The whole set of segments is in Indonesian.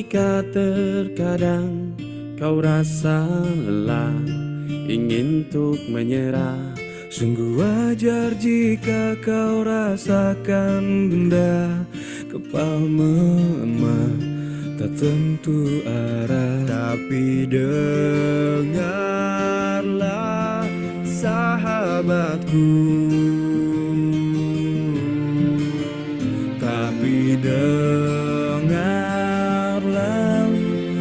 jika terkadang kau rasa lelah, ingin untuk menyerah. Sungguh wajar jika kau rasakan benda kepal melemah, tak tentu arah. Tapi dengarlah sahabatku, tapi dengarlah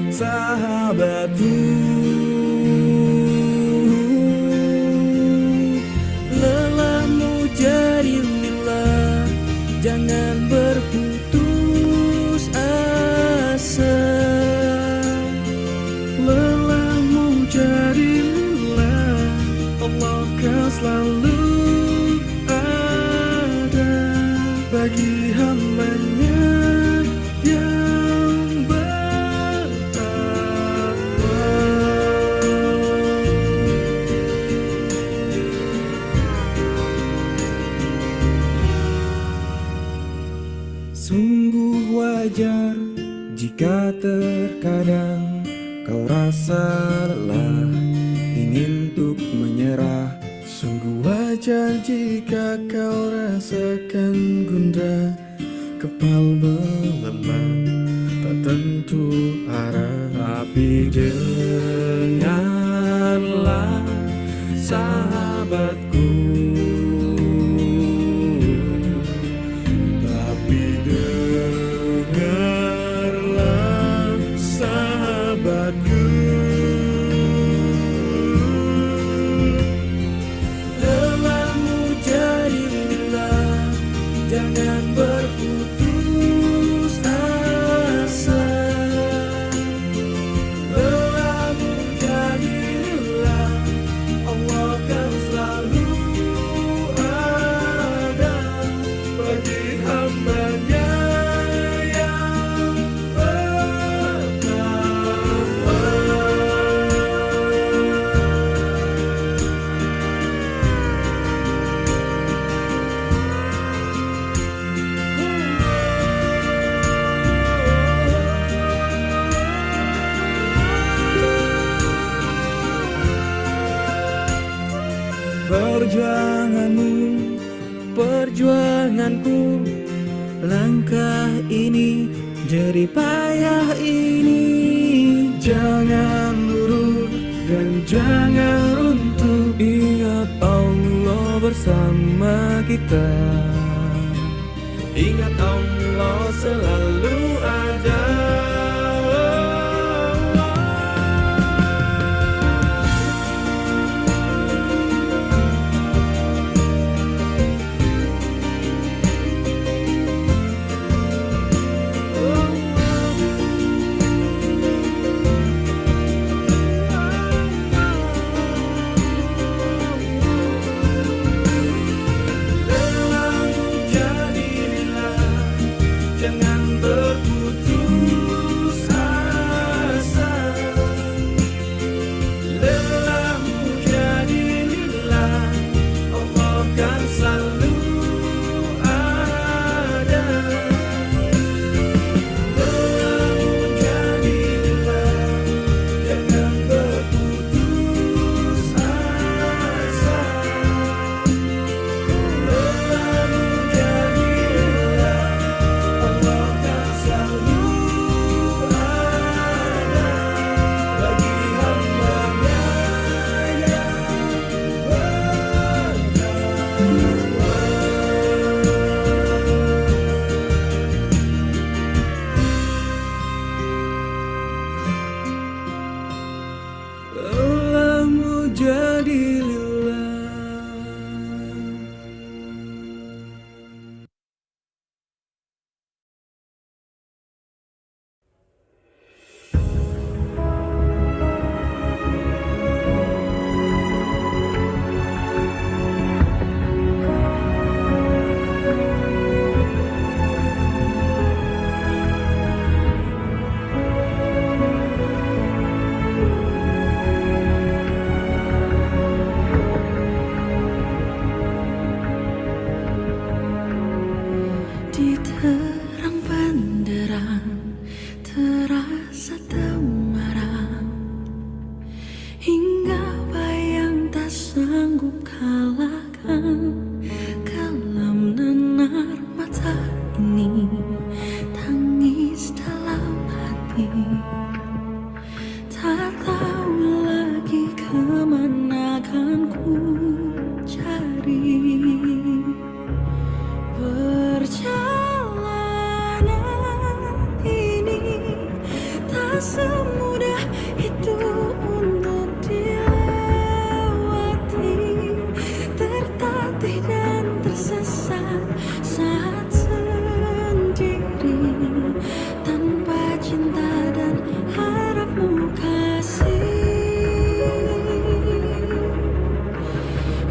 sahabatku. Lelahmu jadilah, jangan berputus asa. Lelahmu jadilah, Allah akan selalu ada bagi hambanya yang bertakwa. Sungguh wajar jika terkadang kau rasa lelah, ingin untuk menyerah. Sungguh wajar jika kau rasakan gundah, kepal melemah, tak tentu arah. Tapi dengarlah sahabatku, tapi dengarlah sahabatku. Lelahmu jadilah, jangan berputus asa. Lelahmu jadilah, Allah akan selalu ada bagi hambanya yang bertakwa. Perjuanganmu, perjuanganku, langkah ini, jerih payah ini. Jangan lurus dan jangan runtuh, ingat Allah bersama kita. Ingat Allah selalu ada. Lelahmu jadi lillah.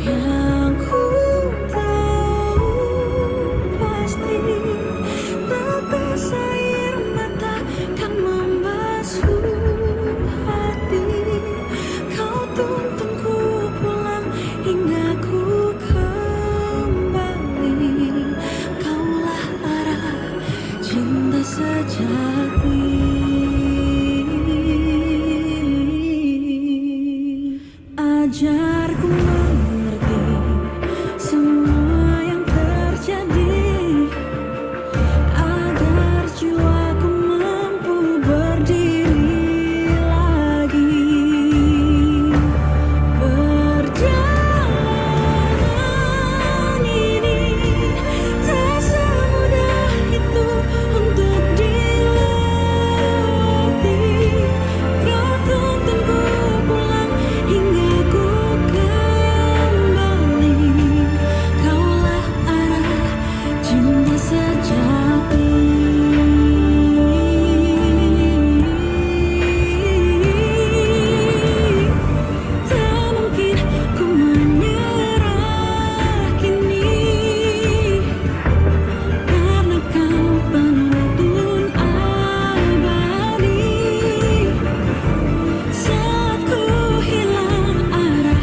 Yang ku tahu pasti tetes air mata kan membasuh hati. Kau tuntun ku pulang hingga ku kembali. Kaulah arah cinta sejati. Ajarku mengerti semua yang terjadi, agar jiwaku mampu berdiri lagi. Perjalanan ini tak semudah itu untuk dilewati. Kau tuntun ku pulang hingga ku kembali. Kaulah arah cinta sejati. Tak mungkin ku menyerah kini, karena kau penuntun abadi. Saat ku hilang arah,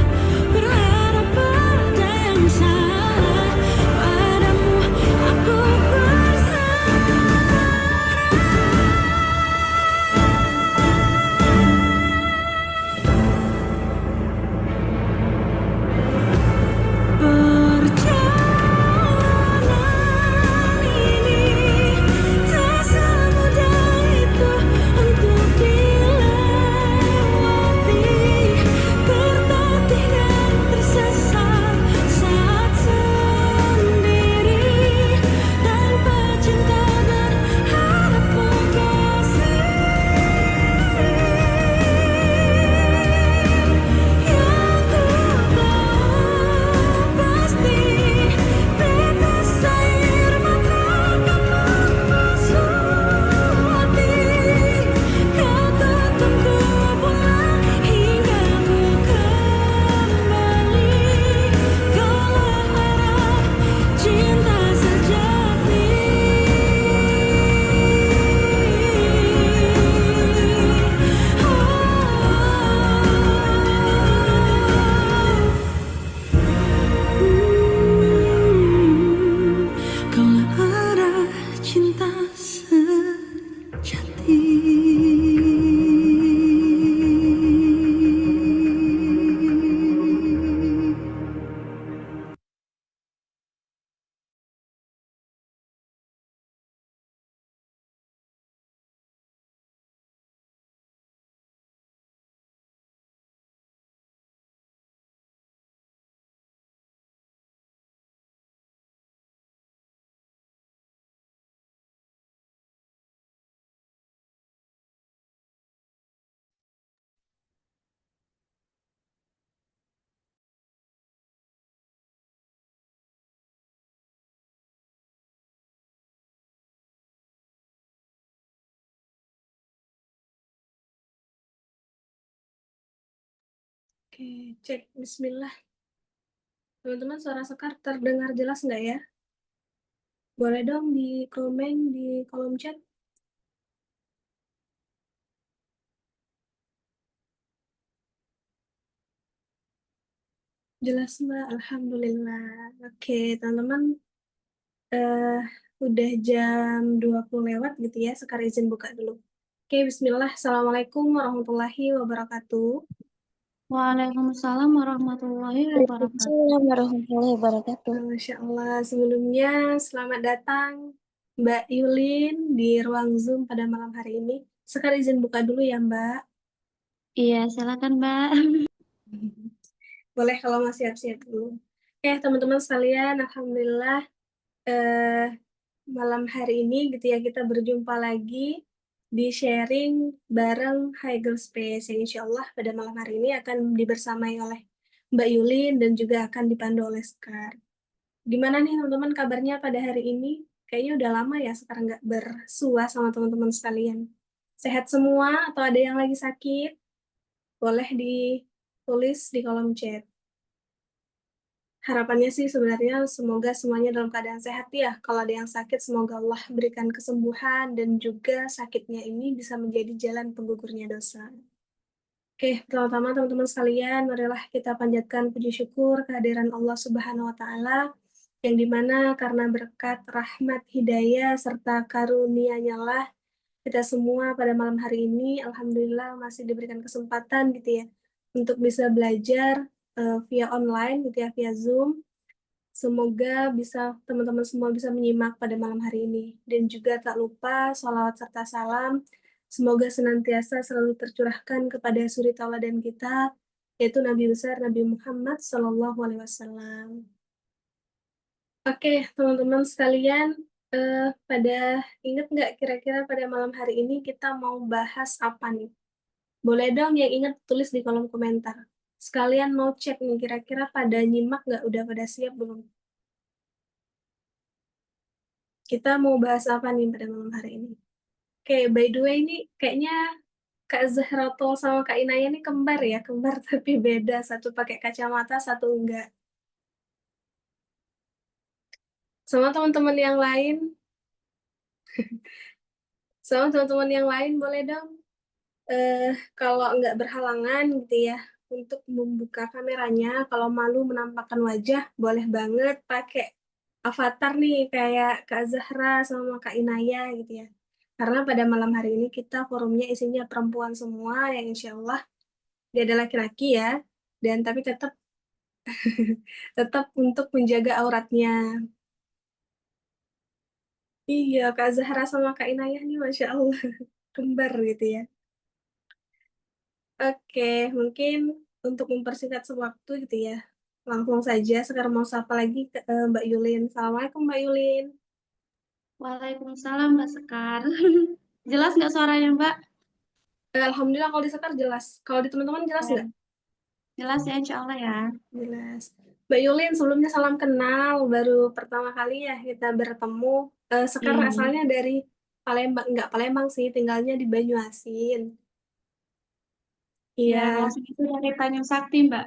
berharap pada yang salah, padamu aku bersandar. Perjalanan ini tak semudah itu untuk dilewati. Tertatih dan tersesat saat sendiri, tanpa cinta berharap kasih. Yang ku tahu pasti tetes air mata kan membasuh hati. Kau tuntun ku pulang hingga ku kembali. Kaulah arah cinta sejati. Kaulah arah cinta sejati. Oke, cek. Bismillah. Teman-teman, suara Sekar terdengar jelas nggak ya? Boleh dong di komen di kolom chat. Jelas Mbak, Alhamdulillah. Oke, teman-teman, udah jam 20 lewat gitu ya, Sekar izin buka dulu. Oke, bismillah. Assalamualaikum warahmatullahi wabarakatuh. Waalaikumsalam warahmatullahi wabarakatuh. Waalaikumsalam warahmatullahi wabarakatuh. Masya Allah, sebelumnya selamat datang Mbak Yulin di ruang Zoom pada malam hari ini. Sekar izin buka dulu ya Mbak. Iya, silakan Mbak. Boleh kalau mau siap-siap dulu. Oke, teman-teman sekalian, Alhamdulillah malam hari ini gitu ya kita berjumpa lagi di sharing bareng High Girl Space yang insya Allah pada malam hari ini akan dibersamai oleh Mbak Yulin dan juga akan dipandu oleh Sekar. Gimana nih teman-teman kabarnya pada hari ini? Kayaknya udah lama ya sekarang nggak bersua sama teman-teman sekalian. Sehat semua atau ada yang lagi sakit? Boleh ditulis di kolom chat. Harapannya sih sebenarnya semoga semuanya dalam keadaan sehat ya. Kalau ada yang sakit, semoga Allah berikan kesembuhan dan juga sakitnya ini bisa menjadi jalan penggugurnya dosa. Oke, pertama-tama teman-teman sekalian, marilah kita panjatkan puji syukur kehadiran Allah Subhanahu wa Ta'ala, yang dimana karena berkat rahmat, hidayah, serta karunia-Nya lah kita semua pada malam hari ini, alhamdulillah masih diberikan kesempatan gitu ya, untuk bisa belajar via online gitu ya, via Zoom. Semoga bisa teman-teman semua bisa menyimak pada malam hari ini. Dan juga tak lupa sholawat serta salam. Semoga senantiasa selalu tercurahkan kepada suri tauladan kita, yaitu Nabi besar Nabi Muhammad Sallallahu Alaihi Wasallam. Oke, teman-teman sekalian, pada ingat nggak kira-kira pada malam hari ini kita mau bahas apa nih? Boleh dong yang ingat tulis di kolom komentar. Sekalian mau cek nih, kira-kira pada nyimak nggak? Udah pada siap belum? Kita mau bahas apa nih pada malam hari ini? Oke, by the way ini kayaknya Kak Zahratul sama Kak Inaya ini kembar ya, kembar tapi beda. Satu pakai kacamata, satu enggak. Sama teman-teman yang lain, boleh dong kalau nggak berhalangan gitu ya, untuk membuka kameranya. Kalau malu menampakkan wajah, boleh banget pakai avatar nih kayak Kak Zahra sama Kak Inaya gitu ya. Karena pada malam hari ini kita forumnya isinya perempuan semua yang insya Allah dia ada laki-laki ya, dan tapi tetap tetap untuk menjaga auratnya. Iya, Kak Zahra sama Kak Inayah nih Masya Allah kembar gitu ya. Oke, mungkin untuk mempersingkat sewaktu gitu ya. Langsung saja, sekarang mau sapa lagi ke Mbak Yulin. Assalamualaikum Mbak Yulin. Waalaikumsalam Mbak Sekar. Jelas nggak suaranya Mbak? Alhamdulillah kalau di Sekar jelas. Kalau di teman-teman jelas nggak? Jelas ya insya Allah ya. Jelas. Mbak Yulin, sebelumnya salam kenal. Baru pertama kali ya kita bertemu. Sekar Iya. asalnya dari Palembang. Nggak Palembang sih, tinggalnya di Banyuasin. Ya, kalau Iya, segitu dari Tanjung Sakti Mbak.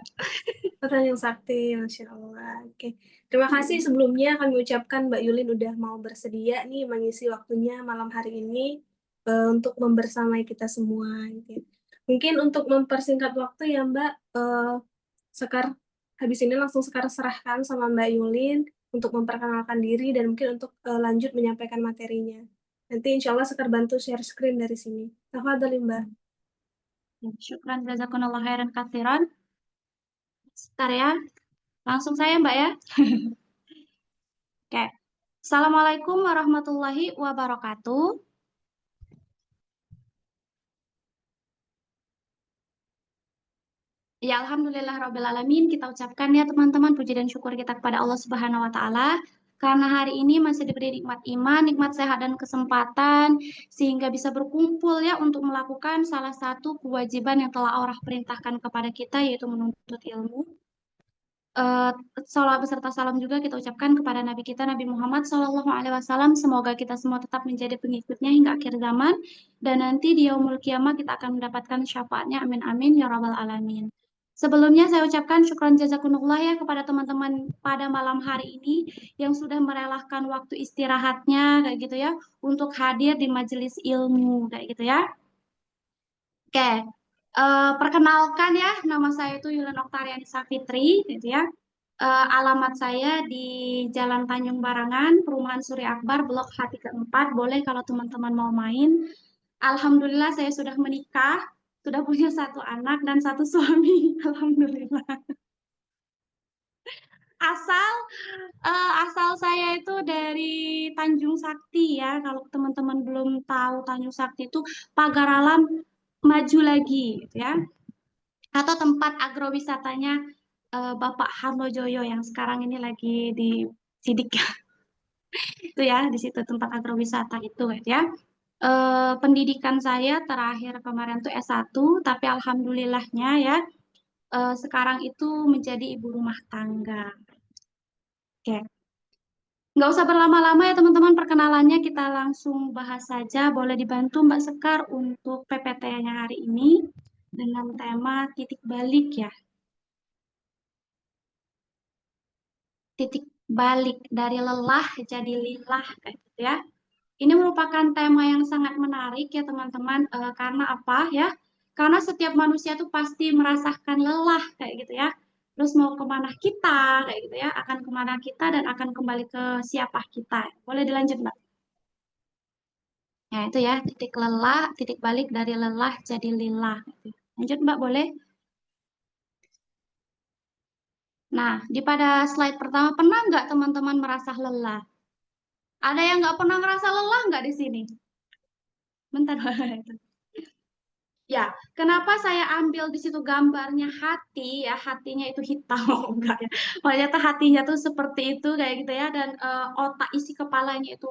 Pertanyaan sakti, Masya Allah. Oke. Terima kasih sebelumnya kami ucapkan Mbak Yulin udah mau bersedia nih mengisi waktunya malam hari ini untuk membersamai kita semua. Gitu ya. Mungkin untuk mempersingkat waktu ya Mbak, Sekar habis ini langsung Sekar serahkan sama Mbak Yulin untuk memperkenalkan diri dan mungkin untuk lanjut menyampaikan materinya. Nanti insya Allah Sekar bantu share screen dari sini. Tafadhali Mbak. Ya, syukran jazakumullah khairan katsiran. Sebentar ya. Langsung saya Mbak ya. Oke. Assalamualaikum warahmatullahi wabarakatuh. Ya, Alhamdulillah Rabbil Alamin. Kita ucapkan ya teman-teman puji dan syukur kita kepada Allah Subhanahu wa Ta'ala. Karena hari ini masih diberi nikmat iman, nikmat sehat dan kesempatan, sehingga bisa berkumpul ya untuk melakukan salah satu kewajiban yang telah Allah perintahkan kepada kita, yaitu menuntut ilmu. Eh, Salawat beserta salam juga kita ucapkan kepada Nabi kita Nabi Muhammad SAW. Semoga kita semua tetap menjadi pengikutnya hingga akhir zaman dan nanti di yaumul kiamah kita akan mendapatkan syafaatnya. Amin amin ya rabbal alamin. Sebelumnya saya ucapkan syukran jazakumullah ya kepada teman-teman pada malam hari ini yang sudah merelakan waktu istirahatnya kayak gitu ya untuk hadir di majelis ilmu kayak gitu ya. Oke, perkenalkan ya, nama saya itu Yulian Oktariani Safitri, gitu ya. Alamat saya di Jalan Tanjung Barangan, Perumahan Suri Akbar, Blok Hati keempat. Boleh kalau teman-teman mau main. Alhamdulillah saya sudah menikah, sudah punya satu anak dan satu suami. Alhamdulillah. Asal asal saya itu dari Tanjung Sakti ya. Kalau teman-teman belum tahu Tanjung Sakti itu pagar alam maju lagi, gitu ya. Atau tempat agrowisatanya Bapak Harmojoyo yang sekarang ini lagi di Sidik itu ya di situ tempat agrowisata itu gitu ya. Pendidikan saya terakhir kemarin tuh S1 tapi alhamdulillahnya ya sekarang itu menjadi ibu rumah tangga. Oke. Nggak usah berlama-lama ya teman-teman, perkenalannya kita langsung bahas saja. Boleh dibantu Mbak Sekar untuk PPT-nya hari ini dengan tema titik balik ya. Titik balik dari lelah jadi lillah kayak gitu ya. Ini merupakan tema yang sangat menarik ya teman-teman, karena apa ya? Karena setiap manusia tuh pasti merasakan lelah kayak gitu ya. Terus mau kemana kita kayak gitu ya, akan kemana kita dan akan kembali ke siapa kita. Boleh dilanjut Mbak? Ya itu ya, titik lelah, titik balik dari lelah jadi lillah. Lanjut Mbak, boleh? Nah, di pada slide pertama, pernah nggak teman-teman merasa lelah? Ada yang nggak pernah ngerasa lelah nggak di sini? Bentar. Ya, kenapa saya ambil di situ gambarnya hati ya, hatinya itu hitam, oh, enggak ya. Ternyata hatinya tuh seperti itu kayak gitu ya, dan otak isi kepalanya itu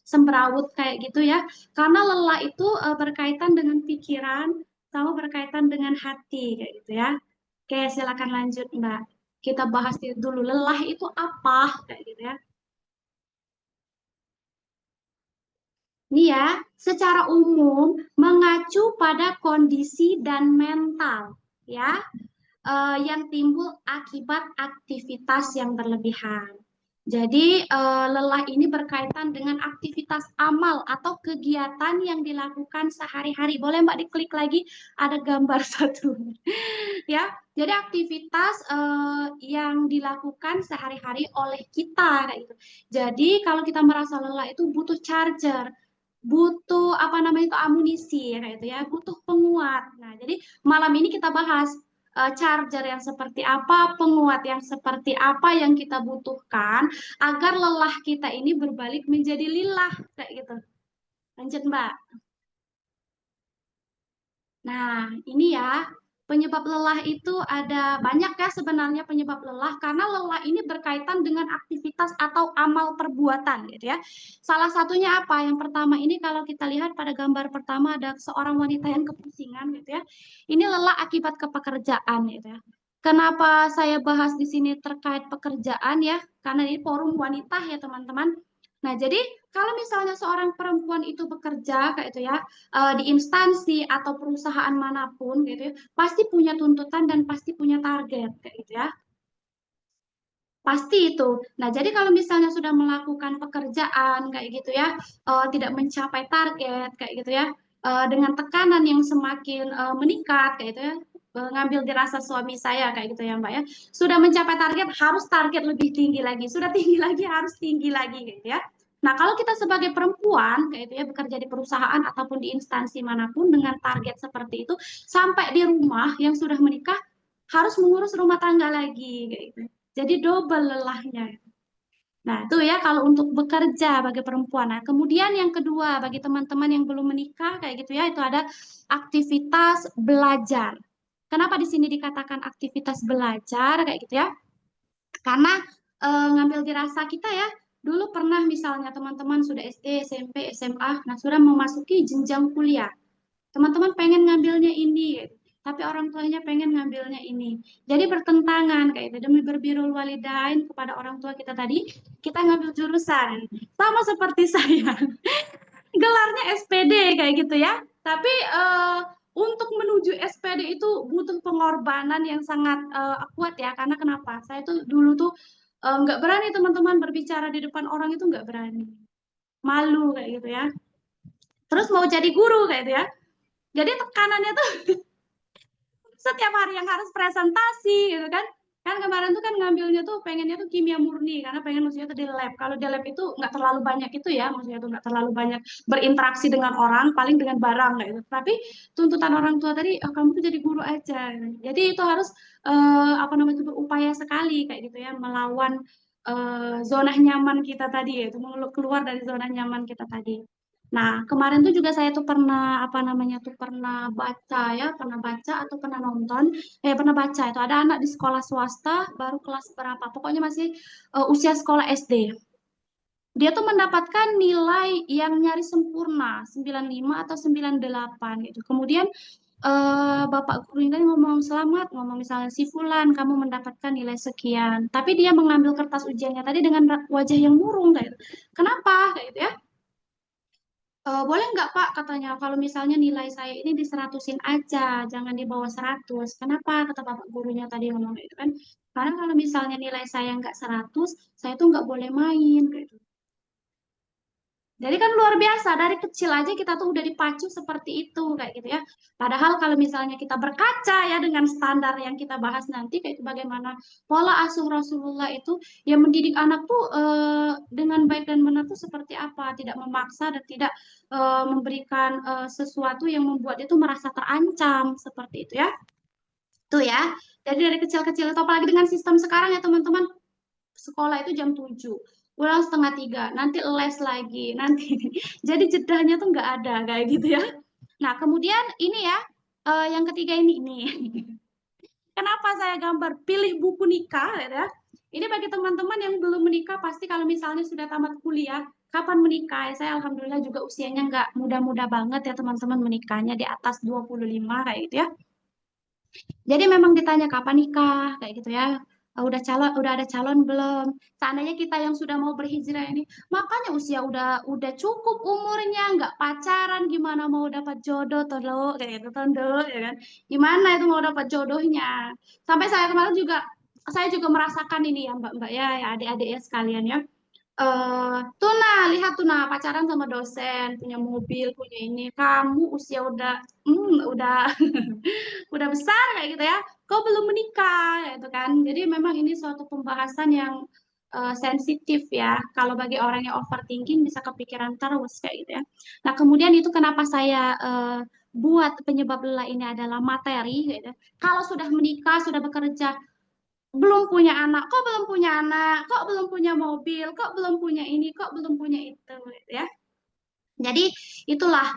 semrawut kayak gitu ya. Karena lelah itu berkaitan dengan pikiran, sama berkaitan dengan hati kayak gitu ya. Oke, silakan lanjut Mbak. Kita bahas dulu lelah itu apa kayak gitu ya. Ini ya, secara umum mengacu pada kondisi dan mental ya, yang timbul akibat aktivitas yang berlebihan. Jadi lelah ini berkaitan dengan aktivitas amal atau kegiatan yang dilakukan sehari-hari. Boleh Mbak diklik lagi, ada gambar satu. Ya, jadi aktivitas yang dilakukan sehari-hari oleh kita kayak gitu. Jadi kalau kita merasa lelah itu butuh charger, butuh apa namanya itu amunisi ya kayak itu ya, butuh penguat. Nah, jadi malam ini kita bahas charger yang seperti apa, penguat yang seperti apa yang kita butuhkan agar lelah kita ini berbalik menjadi lillah kayak gitu. Lanjut, Mbak. Nah, ini ya, penyebab lelah itu ada banyak ya sebenarnya penyebab lelah, karena lelah ini berkaitan dengan aktivitas atau amal perbuatan gitu ya. Salah satunya apa? Yang pertama ini kalau kita lihat pada gambar pertama ada seorang wanita yang kepusingan gitu ya. Ini lelah akibat kepekerjaan gitu ya. Kenapa saya bahas di sini terkait pekerjaan ya? Karena ini forum wanita ya teman-teman. Nah, jadi kalau misalnya seorang perempuan itu bekerja kayak itu ya, di instansi atau perusahaan manapun gitu ya, pasti punya tuntutan dan pasti punya target kayak gitu ya. Pasti itu. Nah, jadi kalau misalnya sudah melakukan pekerjaan kayak gitu ya, tidak mencapai target kayak gitu ya, dengan tekanan yang semakin meningkat kayak gitu ya, ngambil dirasa suami saya kayak gitu ya Mbak ya, sudah mencapai target harus target lebih tinggi lagi, sudah tinggi lagi harus tinggi lagi gitu ya. Nah, kalau kita sebagai perempuan kayak itu ya bekerja di perusahaan ataupun di instansi manapun dengan target seperti itu, sampai di rumah yang sudah menikah harus mengurus rumah tangga lagi kayak gitu. Jadi double lelahnya. Nah, itu ya kalau untuk bekerja bagi perempuan. Nah, kemudian yang kedua bagi teman-teman yang belum menikah kayak gitu ya, itu ada aktivitas belajar. Kenapa di sini dikatakan aktivitas belajar kayak gitu ya? Karena ngambil dirasa kita ya, dulu pernah misalnya teman-teman sudah SD, SMP, SMA, nah sudah memasuki jenjang kuliah. Teman-teman pengen ngambilnya ini, tapi orang tuanya pengen ngambilnya ini. Jadi bertentangan kayak itu. Demi berbirul walidain kepada orang tua kita tadi, kita ngambil jurusan. Sama seperti saya. Gelarnya SPD kayak gitu ya. Tapi untuk menuju SPD itu butuh pengorbanan yang sangat kuat ya. Karena kenapa? Saya tuh dulu tuh nggak berani teman-teman berbicara di depan orang itu nggak berani. Malu kayak gitu ya. Terus mau jadi guru kayak gitu ya. Jadi tekanannya tuh setiap hari yang harus presentasi gitu kan. Kan kemarin tuh kan ngambilnya tuh pengennya tuh kimia murni karena pengen maksudnya tuh di lab. Kalau di lab itu nggak terlalu banyak itu ya, maksudnya tuh nggak terlalu banyak berinteraksi dengan orang, paling dengan barang kayak gitu. Tapi tuntutan orang tua tadi, oh, kamu tuh jadi guru aja. Jadi itu harus apa namanya itu berupaya sekali kayak gitu ya, melawan zona nyaman kita tadi, yaitu keluar dari zona nyaman kita tadi. Nah, kemarin tuh juga saya tuh pernah apa namanya tuh pernah baca ya, pernah baca atau pernah nonton, pernah baca itu ada anak di sekolah swasta baru kelas berapa, pokoknya masih usia sekolah SD. Dia tuh mendapatkan nilai yang nyaris sempurna, 95 atau 98 gitu. Kemudian Bapak guru ini ngomong selamat, ngomong misalnya si Fulan kamu mendapatkan nilai sekian, tapi dia mengambil kertas ujiannya tadi dengan wajah yang murung kayak gitu. Kenapa kayak gitu ya? Boleh nggak Pak katanya kalau misalnya nilai saya ini diseratusin aja, jangan di bawah 100. Kenapa? Kata Bapak gurunya tadi ngomong kayak gitu kan. Karena kalau misalnya nilai saya nggak 100, saya tuh nggak boleh main kayak gitu. Jadi kan luar biasa, dari kecil aja kita tuh udah dipacu seperti itu, kayak gitu ya. Padahal kalau misalnya kita berkaca ya dengan standar yang kita bahas nanti, kayak itu bagaimana pola asuh Rasulullah itu, yang mendidik anak tuh dengan baik dan benar tuh seperti apa, tidak memaksa dan tidak memberikan sesuatu yang membuat itu merasa terancam, seperti itu ya. Tuh ya, jadi dari kecil-kecil itu, apalagi dengan sistem sekarang ya teman-teman, sekolah itu jam 7, pulang setengah 3, nanti les lagi, nanti jadi jedahnya tuh nggak ada kayak gitu ya. Nah kemudian ini ya, yang ketiga ini nih, kenapa saya gambar pilih buku nikah ya? Ini bagi teman-teman yang belum menikah, pasti kalau misalnya sudah tamat kuliah, kapan menikah? Saya alhamdulillah juga usianya nggak muda-muda banget ya teman-teman, menikahnya di atas 25 kayak gitu ya. Jadi memang ditanya kapan nikah kayak gitu ya. Udah ada calon belum? Seandainya kita yang sudah mau berhijrah ini, makanya usia udah cukup umurnya, nggak pacaran, gimana mau dapat jodoh tondo kayak gitu tondo ya kan? Gimana itu mau dapat jodohnya? Sampai saya juga merasakan ini ya Mbak-mbak ya, ya adik-adik ya sekalian ya. Tuna, lihat Tuna pacaran sama dosen, punya mobil, punya ini. Kamu usia udah udah besar kayak gitu ya. Kau belum menikah gitu kan. Jadi memang ini suatu pembahasan yang sensitif ya. Kalau bagi orang yang overthinking bisa kepikiran terus kayak gitu ya. Nah, kemudian itu kenapa saya buat penyebab lelah ini adalah materi gitu. Kalau sudah menikah, sudah bekerja, belum punya anak, kok belum punya anak, kok belum punya mobil, kok belum punya ini, kok belum punya itu, gitu ya. Jadi itulah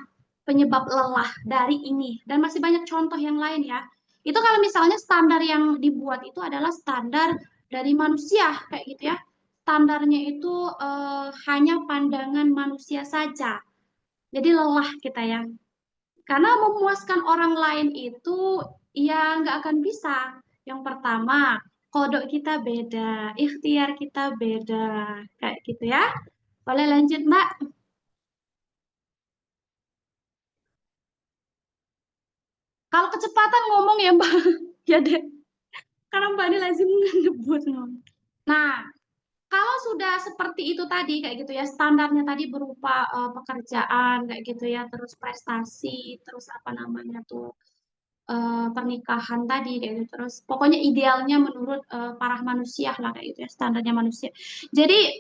penyebab lelah dari ini dan masih banyak contoh yang lain ya. Itu kalau misalnya standar yang dibuat itu adalah standar dari manusia kayak gitu ya. Standarnya itu hanya pandangan manusia saja. Jadi lelah kita ya. Karena memuaskan orang lain itu ya nggak akan bisa. Yang pertama, kodok kita beda, ikhtiar kita beda, kayak gitu ya. Boleh lanjut, Mbak? Kalau kecepatan ngomong ya, Mbak. Ya deh, karena Mbak ini lazim ngebut ngomong. Nah, kalau sudah seperti itu tadi, kayak gitu ya, standarnya tadi berupa pekerjaan, kayak gitu ya, terus prestasi, terus apa namanya tuh, pernikahan tadi kayak gitu, terus pokoknya idealnya menurut para manusia lah kayak gitu ya, standarnya manusia. Jadi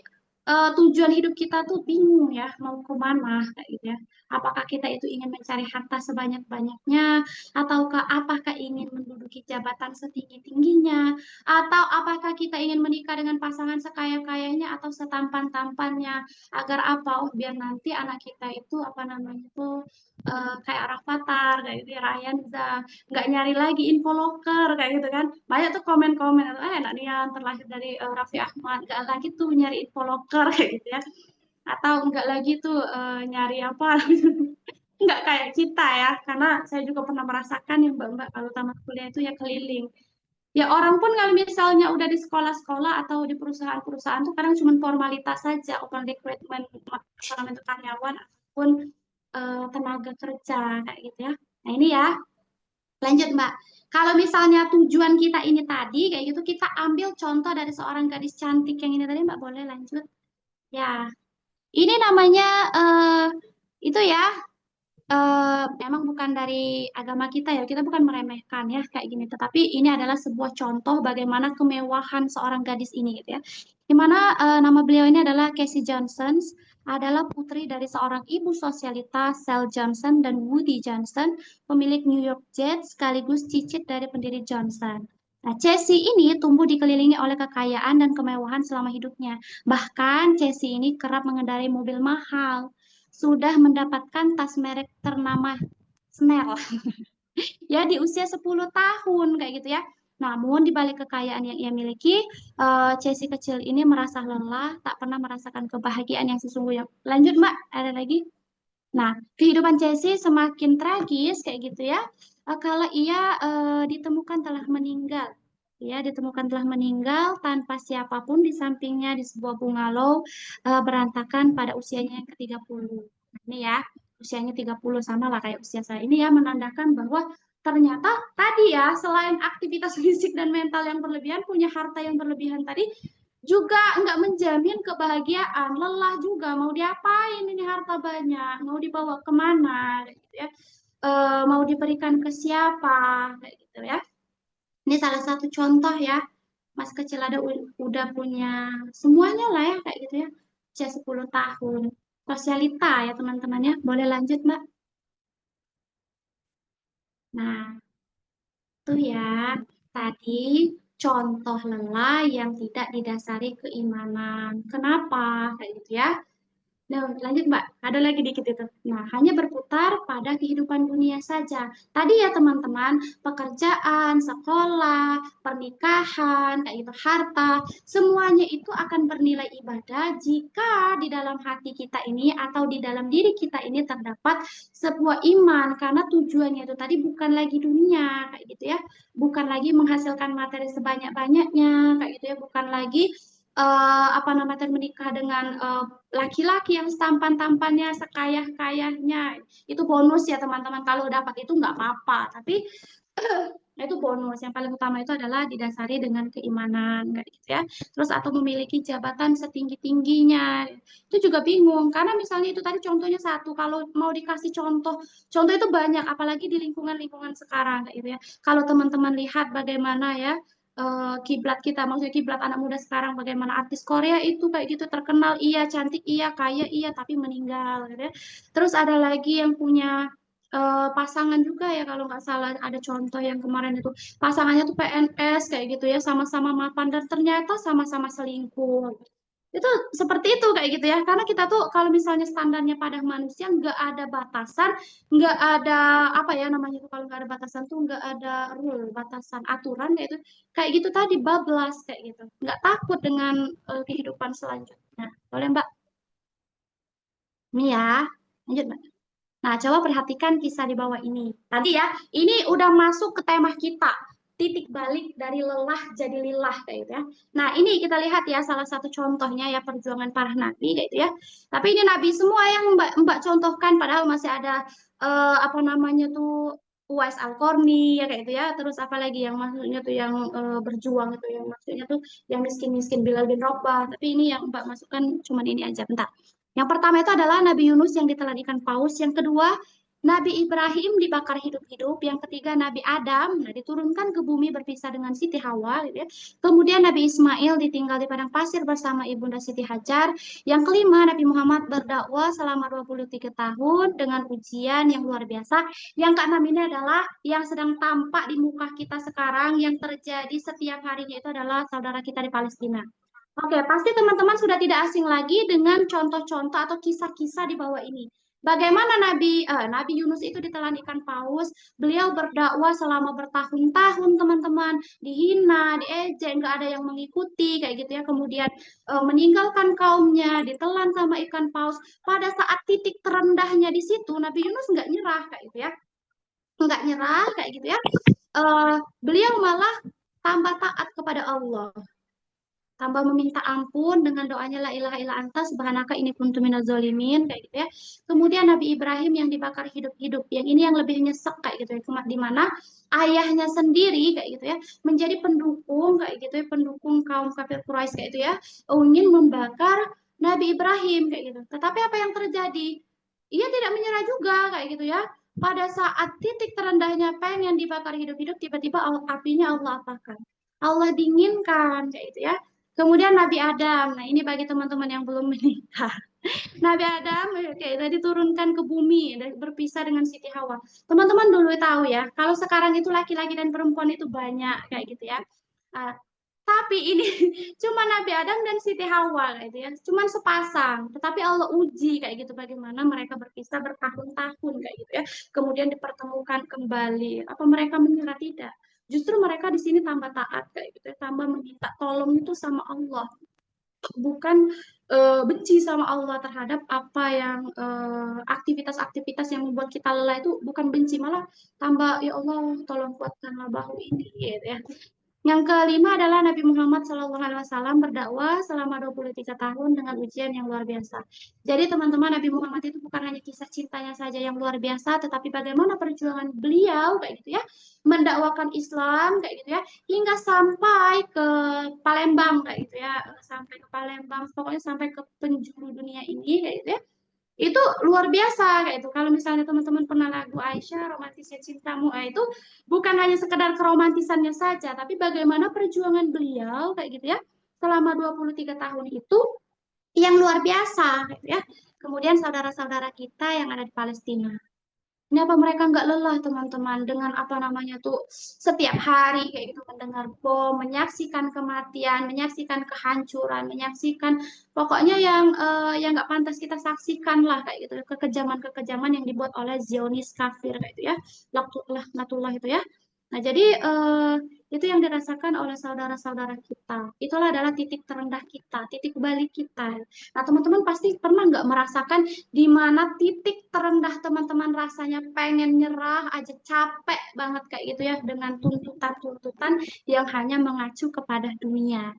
tujuan hidup kita tuh bingung ya mau kemana kayak gitu ya. Apakah kita itu ingin mencari harta sebanyak-banyaknya, ataukah apakah ingin menduduki jabatan setinggi-tingginya, atau apakah kita ingin menikah dengan pasangan sekaya-kayanya atau setampan-tampannya, agar apa? Oh, biar nanti anak kita itu apa namanya tuh kayak Rafathar, kayak gitu ya, Ryan nggak nyari lagi info loker kayak gitu kan. Banyak tuh komen-komen enak nih yang terlahir dari Raffi Ahmad, nggak lagi tuh nyari info loker kayak gitu ya, atau nggak lagi tuh nyari apa nggak kayak kita ya, karena saya juga pernah merasakan ya mbak-mbak, kalau tamat kuliah itu ya keliling. Ya orang pun kalau misalnya udah di sekolah-sekolah atau di perusahaan-perusahaan tuh kadang cuma formalitas saja, open recruitment, orang itu karyawan ataupun tenaga kerja kayak gitu ya. Nah ini ya, lanjut Mbak. Kalau misalnya tujuan kita ini tadi, kayak gitu, kita ambil contoh dari seorang gadis cantik yang ini tadi, Mbak, boleh lanjut? Ya, ini namanya, itu ya, memang bukan dari agama kita ya, kita bukan meremehkan ya, kayak gini. Tetapi ini adalah sebuah contoh bagaimana kemewahan seorang gadis ini, gitu ya. Di mana nama beliau ini adalah Casey Johnson, adalah putri dari seorang ibu sosialitas, Sal Johnson dan Woody Johnson, pemilik New York Jets sekaligus cicit dari pendiri Johnson. Nah, Casey ini tumbuh dikelilingi oleh kekayaan dan kemewahan selama hidupnya. Bahkan Casey ini kerap mengendarai mobil mahal, sudah mendapatkan tas merek ternama Chanel ya di usia 10 tahun kayak gitu ya. Namun di balik kekayaan yang ia miliki, Chelsea kecil ini merasa lelah, tak pernah merasakan kebahagiaan yang sesungguhnya. Lanjut Mbak, ada lagi? Nah, kehidupan Chelsea semakin tragis kayak gitu ya. Kalau ia ditemukan telah meninggal. Ya, ditemukan telah meninggal tanpa siapapun di sampingnya di sebuah bungalow berantakan pada usianya yang ke-30. Ini ya, usianya 30 sama lah kayak usia saya. Ini ya menandakan bahwa ternyata tadi ya, selain aktivitas fisik dan mental yang berlebihan, punya harta yang berlebihan tadi juga nggak menjamin kebahagiaan, lelah juga. Mau diapain ini harta banyak? Mau dibawa kemana? Gitu ya. Mau diberikan ke siapa? Kayak gitu ya. Ini salah satu contoh ya. Mas kecil ada udah punya semuanya lah ya kayak gitu ya. Usia 10 tahun. Sosialita ya teman-teman ya. Boleh lanjut, Mbak? Nah, itu ya. Tadi contoh lelah yang tidak didasari keimanan. Kenapa? Kayak gitu ya. Nah, lanjut Mbak, ada lagi dikit itu. Nah, hanya berputar pada kehidupan dunia saja. Tadi ya teman-teman, pekerjaan, sekolah, pernikahan, kayak gitu, harta, semuanya itu akan bernilai ibadah jika di dalam hati kita ini atau di dalam diri kita ini terdapat sebuah iman. Karena tujuannya itu tadi bukan lagi dunia, kayak gitu ya. Bukan lagi menghasilkan materi sebanyak-banyaknya, kayak gitu ya. Bukan lagi apa namanya menikah dengan laki-laki yang tampan-tampannya sekaya-kayanya. Itu bonus ya teman-teman, kalau dapat itu nggak apa-apa, tapi itu bonus. Yang paling utama itu adalah didasari dengan keimanan kayak gitu ya. Terus atau memiliki jabatan setinggi-tingginya. Itu juga bingung karena misalnya itu tadi contohnya satu, kalau mau dikasih contoh, contoh itu banyak apalagi di lingkungan-lingkungan sekarang kayak gitu ya. Kalau teman-teman lihat bagaimana ya kiblat kita, maksudnya kiblat anak muda sekarang, bagaimana artis Korea itu kayak gitu terkenal, iya, cantik, iya, kaya, iya, tapi meninggal gitu ya. Terus ada lagi yang punya pasangan juga ya kalau nggak salah, ada contoh yang kemarin itu pasangannya tuh PNS kayak gitu ya, sama-sama mapan dan ternyata sama-sama selingkuh. Itu seperti itu kayak gitu ya, karena kita tuh kalau misalnya standarnya pada manusia nggak ada batasan, nggak ada apa ya namanya itu, kalau nggak ada batasan tuh nggak ada rule, batasan aturan kayak itu, kayak gitu tadi bablas kayak gitu, nggak takut dengan kehidupan selanjutnya. Boleh Mbak? Ini ya, lanjut Mbak. Nah, coba perhatikan kisah di bawah ini. Tadi ya, ini udah masuk ke tema kita. Titik balik dari lelah jadi lillah kayak gitu ya. Nah, ini kita lihat ya salah satu contohnya ya perjuangan para nabi kayak gitu ya. Tapi ini nabi semua yang Mbak contohkan, padahal masih ada apa namanya tuh Uwais Al-Qarni ya kayak gitu ya. Terus apa lagi yang maksudnya tuh yang berjuang itu, yang maksudnya tuh yang miskin-miskin Bilal bin Rabah. Tapi ini yang Mbak masukkan cuman ini aja bentar. Yang pertama itu adalah Nabi Yunus yang ditelan ikan paus. Yang kedua, Nabi Ibrahim dibakar hidup-hidup. Yang ketiga, Nabi Adam diturunkan ke bumi berpisah dengan Siti Hawa. Gitu ya. Kemudian Nabi Ismail ditinggal di padang pasir bersama ibunda Siti Hajar. Yang kelima, Nabi Muhammad berdakwah selama 23 tahun dengan ujian yang luar biasa. Yang keenam ini adalah yang sedang tampak di muka kita sekarang, yang terjadi setiap harinya itu adalah saudara kita di Palestina. Oke, pasti teman-teman sudah tidak asing lagi dengan contoh-contoh atau kisah-kisah di bawah ini. Bagaimana Nabi Yunus itu ditelan ikan paus, beliau berdakwah selama bertahun-tahun, teman-teman, dihina, diejek, nggak ada yang mengikuti, kayak gitu ya. Kemudian meninggalkan kaumnya, ditelan sama ikan paus. Pada saat titik terendahnya di situ, Nabi Yunus nggak nyerah, kayak gitu ya. Nggak nyerah, kayak gitu ya. Beliau malah tambah taat kepada Allah, tambah meminta ampun dengan doanya la ilaha illa anta subhanaka ini kuntu minaz zalimin kayak gitu ya. Kemudian Nabi Ibrahim yang dibakar hidup-hidup, yang ini yang lebih nyesek kayak gitu ya, di mana ayahnya sendiri kayak gitu ya menjadi pendukung kayak gitu ya, pendukung kaum kafir Quraisy kayak gitu ya, ingin membakar Nabi Ibrahim kayak gitu. Tetapi apa yang terjadi? Ia tidak menyerah juga kayak gitu ya. Pada saat titik terendahnya pengen dibakar hidup-hidup, tiba-tiba apinya Allah apakan. Allah dinginkan kayak gitu ya. Kemudian Nabi Adam, nah ini bagi teman-teman yang belum menikah. Nabi Adam kayak tadi turunkan ke bumi dan berpisah dengan Siti Hawa. Teman-teman dulu tahu ya, kalau sekarang itu laki-laki dan perempuan itu banyak kayak gitu ya. Ah, tapi ini cuma Nabi Adam dan Siti Hawa kayak gitu ya, cuma sepasang. Tetapi Allah uji kayak gitu bagaimana mereka berpisah bertahun-tahun kayak gitu ya. Kemudian dipertemukan kembali. Apa mereka menyerah? Tidak. Justru mereka di sini tambah taat kayak gitu ya, tambah meminta tolong itu sama Allah. bukan benci sama Allah terhadap apa yang aktivitas-aktivitas yang membuat kita lelah itu bukan benci, malah tambah ya Allah tolong kuatkanlah bahu ini gitu ya. Yang kelima adalah Nabi Muhammad SAW berdakwah selama 23 tahun dengan ujian yang luar biasa. Jadi teman-teman, Nabi Muhammad itu bukan hanya kisah cintanya saja yang luar biasa, tetapi bagaimana perjuangan beliau kayak gitu ya, mendakwakan Islam kayak gitu ya, hingga sampai ke Palembang kayak gitu ya, sampai ke Palembang, pokoknya sampai ke penjuru dunia ini kayak gitu ya. Itu luar biasa kayak itu. Kalau misalnya teman-teman pernah lagu Aisyah, Romantisnya Cintamu, itu bukan hanya sekedar keromantisannya saja, tapi bagaimana perjuangan beliau kayak gitu ya selama 23 tahun itu yang luar biasa gitu ya. Kemudian saudara-saudara kita yang ada di Palestina. Kenapa mereka nggak lelah teman-teman dengan apa namanya tuh setiap hari kayak gitu mendengar bom, menyaksikan kematian, menyaksikan kehancuran, menyaksikan pokoknya yang nggak pantas kita saksikan lah kayak gitu kekejaman-kekejaman yang dibuat oleh Zionis kafir kayak itu ya, laknatullah itu ya. Nah jadi itu yang dirasakan oleh saudara-saudara kita. Itulah adalah titik terendah kita, titik balik kita. Nah teman-teman pasti pernah nggak merasakan di mana titik terendah teman-teman rasanya pengen nyerah aja capek banget kayak gitu ya dengan tuntutan-tuntutan yang hanya mengacu kepada dunia.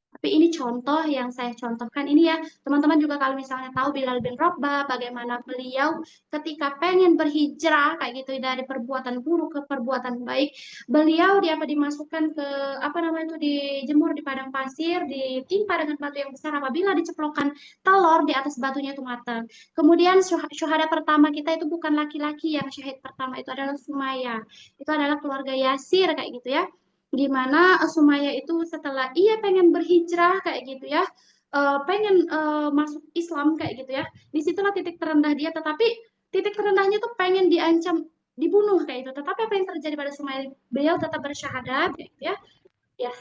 Tapi ini contoh yang saya contohkan ini ya, teman-teman juga kalau misalnya tahu Bilal bin Rabah, bagaimana beliau ketika pengen berhijrah kayak gitu dari perbuatan buruk ke perbuatan baik, beliau dia apa dimasukkan ke apa namanya itu dijemur di padang pasir, ditimpa dengan batu yang besar apabila diceplokkan telur di atas batunya itu matang. Kemudian syuhada pertama kita itu bukan laki-laki yang syahid pertama itu adalah Sumaya. Itu adalah keluarga Yasir kayak gitu ya di mana Sumaya itu setelah ia pengen berhijrah kayak gitu ya, pengen masuk Islam kayak gitu ya, disitulah titik terendah dia, tetapi titik terendahnya tuh pengen diancam dibunuh kayak itu, tetapi apa yang terjadi pada Sumaya, beliau tetap bersyahadat kayak gitu ya, ya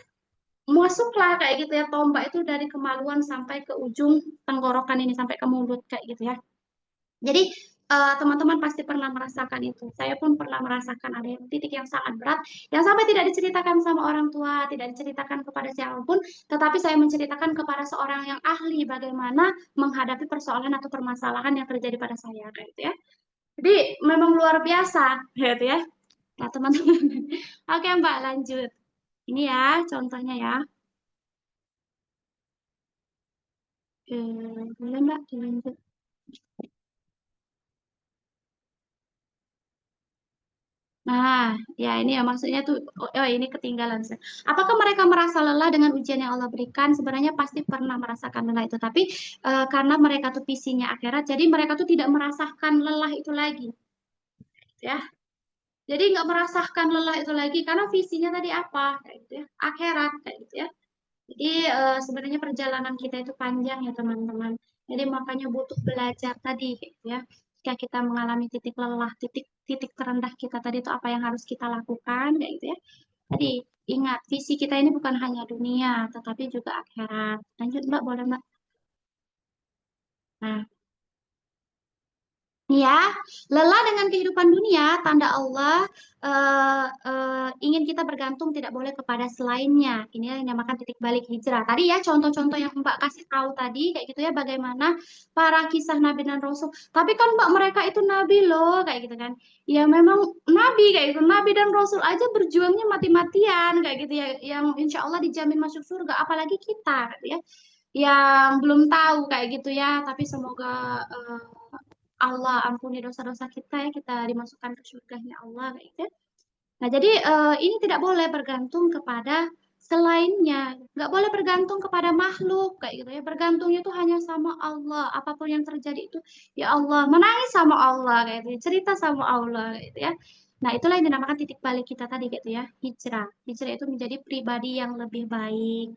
masuklah kayak gitu ya tombak itu dari kemaluan sampai ke ujung tenggorokan ini sampai ke mulut kayak gitu ya. Jadi teman-teman pasti pernah merasakan itu. Saya pun pernah merasakan ada titik yang sangat berat, yang sampai tidak diceritakan sama orang tua, tidak diceritakan kepada siapapun, tetapi saya menceritakan kepada seorang yang ahli bagaimana menghadapi persoalan atau permasalahan yang terjadi pada saya, kayak gitu ya. Jadi memang luar biasa, gitu ya. Nah teman-teman, oke Mbak lanjut. Ini ya contohnya ya. Boleh Mbak dilanjut. Nah, ya ini ya maksudnya tuh, oh ini ketinggalan. Apakah mereka merasa lelah dengan ujian yang Allah berikan? Sebenarnya pasti pernah merasakan lelah itu, tapi karena mereka tuh visinya akhirat, jadi mereka tuh tidak merasakan lelah itu lagi, ya. Jadi nggak merasakan lelah itu lagi karena visinya tadi apa, kayak gitu ya, akhirat, kayak gitu ya. Jadi sebenarnya perjalanan kita itu panjang ya teman-teman. Jadi makanya butuh belajar tadi gitu ya. Jika kita mengalami titik lelah, titik terendah kita tadi itu apa yang harus kita lakukan kayak gitu ya. Tadi ingat visi kita ini bukan hanya dunia, tetapi juga akhirat. Lanjut Mbak, boleh Mbak? Nah, ya, lelah dengan kehidupan dunia, tanda Allah ingin kita bergantung tidak boleh kepada selainnya. Ini yang dinamakan titik balik hijrah. Tadi ya contoh-contoh yang Mbak kasih tahu tadi, kayak gitu ya, bagaimana para kisah Nabi dan Rasul. Tapi kan Mbak mereka itu Nabi loh, kayak gitu kan. Ya memang Nabi kayak gitu. Nabi dan Rasul aja berjuangnya mati-matian, kayak gitu ya. Yang insya Allah dijamin masuk surga, apalagi kita, gitu ya. Yang belum tahu kayak gitu ya, tapi semoga Allah ampuni dosa-dosa kita ya, kita dimasukkan ke surganya Allah kayak gitu ya. Nah, jadi ini tidak boleh bergantung kepada selainnya, nggak boleh bergantung kepada makhluk kayak gitu ya. Bergantungnya itu hanya sama Allah. Apapun yang terjadi itu ya Allah, menangis sama Allah kayak gitu, ya. Cerita sama Allah kayak gitu ya. Nah, itulah yang dinamakan titik balik kita tadi gitu ya, hijrah. Hijrah itu menjadi pribadi yang lebih baik.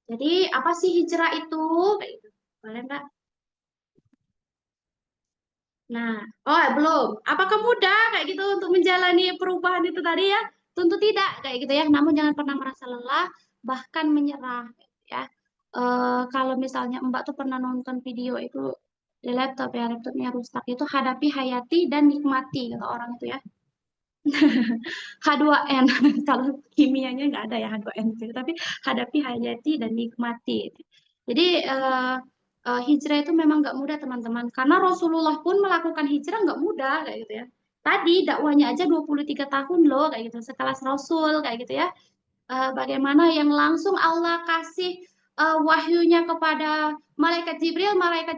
Jadi, apa sih hijrah itu? Kayak gitu. Boleh nggak? Nah, oh belum. Apakah mudah kayak gitu untuk menjalani perubahan itu tadi ya? Tentu tidak kayak gitu ya. Namun jangan pernah merasa lelah, bahkan menyerah kayak gitu ya. Kalau misalnya Mbak tuh pernah nonton video itu di laptop ya, laptopnya rusak itu hadapi, hayati, dan nikmati kata orang itu ya. H2N. Kalau kimianya nggak ada ya H2N itu, tapi hadapi, hayati, dan nikmati. Jadi hijrah itu memang nggak mudah teman-teman. Karena Rasulullah pun melakukan hijrah nggak mudah kayak gitu ya. Tadi dakwanya aja 23 tahun loh kayak gitu. Sekelas Rasul kayak gitu ya. Bagaimana yang langsung Allah kasih wahyunya kepada malaikat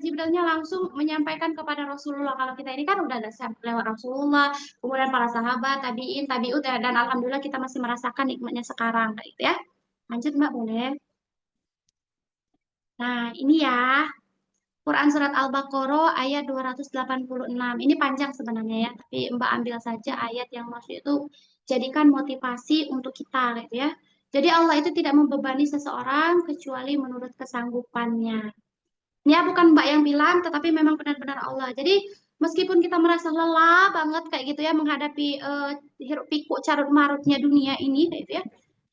Jibrilnya langsung menyampaikan kepada Rasulullah. Kalau kita ini kan udah ada lewat Rasulullah, kemudian para sahabat, tabiin, tabiut, dan alhamdulillah kita masih merasakan nikmatnya sekarang, kayak gitu ya. Lanjut Mbak, boleh? Nah, ini ya, Quran Surat Al-Baqarah ayat 286. Ini panjang sebenarnya ya, tapi Mbak ambil saja ayat yang maksud itu jadikan motivasi untuk kita gitu ya. Jadi Allah itu tidak membebani seseorang kecuali menurut kesanggupannya. Ya bukan Mbak yang bilang, tetapi memang benar-benar Allah. Jadi meskipun kita merasa lelah banget kayak gitu ya menghadapi hiruk pikuk carut marutnya dunia ini kayak gitu ya.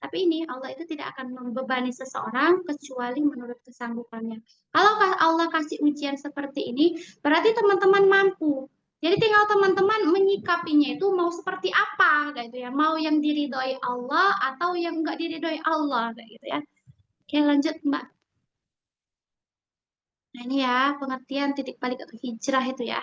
Tapi ini Allah itu tidak akan membebani seseorang kecuali menurut kesanggupannya. Kalau Allah kasih ujian seperti ini, berarti teman-teman mampu. Jadi tinggal teman-teman menyikapinya itu mau seperti apa kayak gitu ya. Mau yang diridhoi Allah atau yang enggak diridhoi Allah kayak gitu ya. Oke, lanjut Mbak. Nah, ini ya pengertian titik balik atau hijrah itu ya.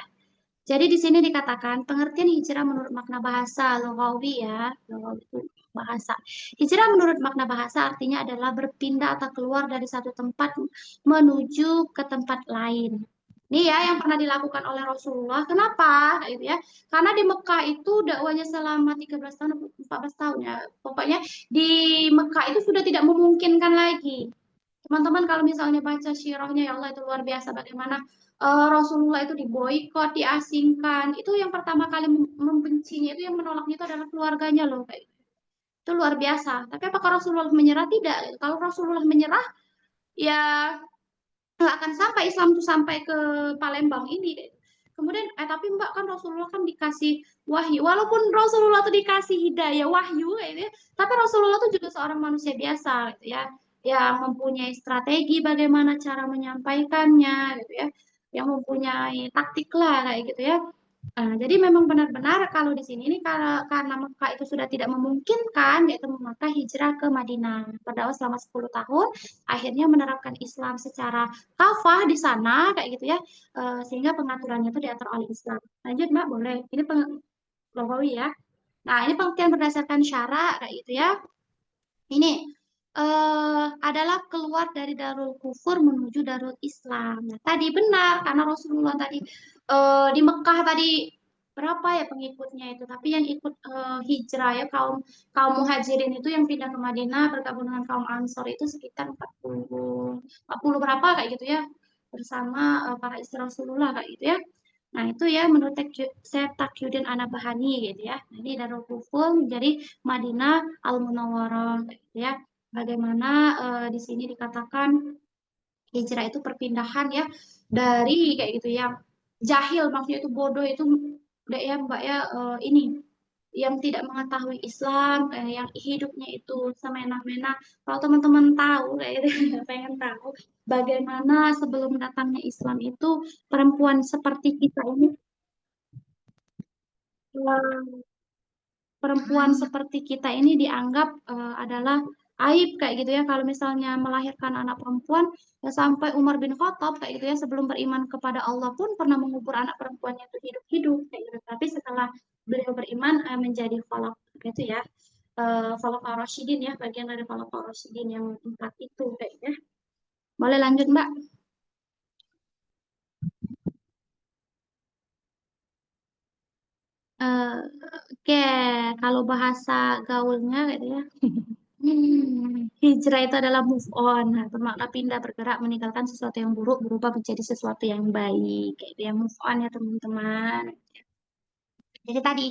Jadi di sini dikatakan pengertian hijrah menurut makna bahasa lughawi ya, lughawi itu bahasa. Hijrah menurut makna bahasa artinya adalah berpindah atau keluar dari satu tempat menuju ke tempat lain. Ini ya yang pernah dilakukan oleh Rasulullah. Kenapa? Kayak gitu ya. Karena di Mekah itu dakwanya selama 13 tahun, 14 tahun ya. Pokoknya di Mekah itu sudah tidak memungkinkan lagi. Teman-teman kalau misalnya baca syirahnya ya Allah itu luar biasa bagaimana Rasulullah itu diboikot, diasingkan. Itu yang pertama kali membencinya itu yang menolaknya itu adalah keluarganya loh kayak gitu. Itu luar biasa. Tapi apakah Rasulullah menyerah? Tidak. Kalau Rasulullah menyerah ya nggak akan sampai Islam itu sampai ke Palembang ini. Kemudian, tapi Mbak kan Rasulullah kan dikasih wahyu. Walaupun Rasulullah itu dikasih hidayah wahyu, kayak gitu ya, tapi Rasulullah itu juga seorang manusia biasa, gitu ya, yang mempunyai strategi bagaimana cara menyampaikannya, gitu ya, yang mempunyai taktik lah, kayak gitu ya. Jadi memang benar-benar kalau di sini ini karena Mekah itu sudah tidak memungkinkan, yaitu maka hijrah ke Madinah. Berdakwah selama 10 tahun, akhirnya menerapkan Islam secara kafah di sana, kayak gitu ya, sehingga pengaturannya itu diatur oleh Islam. Lanjut Mbak, boleh. Ini logawi ya. Nah, ini pengertian berdasarkan syara, kayak gitu ya. Ini adalah keluar dari Darul Kufur menuju Darul Islam. Nah, tadi benar karena Rasulullah tadi di Mekah tadi berapa ya pengikutnya itu, tapi yang ikut hijrah ya kaum kaum muhajirin itu yang pindah ke Madinah bergabung dengan kaum Ansor itu sekitar 40 berapa kayak gitu ya bersama para istri Rasulullah kayak gitu ya. Nah, itu ya menurut Syekh Taqiyuddin An-Nabhani gitu ya. Nah, ini Darul Kufur menjadi Madinah Al-Munawwarah gitu ya. Bagaimana di sini dikatakan hijrah itu perpindahan ya dari kayak gitu yang jahil maksudnya itu bodoh itu udah ya Mbak ya ini yang tidak mengetahui Islam yang hidupnya itu semena-mena. Kalau teman-teman tahu kayak gitu, pengen tahu bagaimana sebelum datangnya Islam itu perempuan seperti kita ini perempuan seperti kita ini dianggap adalah aib kayak gitu ya kalau misalnya melahirkan anak perempuan ya sampai Umar bin Khattab kayak gitu ya sebelum beriman kepada Allah pun pernah mengubur anak perempuannya itu hidup-hidup kayak gitu tapi setelah beliau beriman menjadi khalaf gitu ya Khalafah Rasyidin ya bagian dari Khalafah Rasyidin yang empat itu kayak gitu ya boleh lanjut Mbak. Eh, oke kalau bahasa gaulnya gitu ya. Hijrah itu adalah move on, nah, bermakna pindah, bergerak, meninggalkan sesuatu yang buruk, berubah menjadi sesuatu yang baik. Kayak itu ya, move on ya teman-teman. Jadi tadi,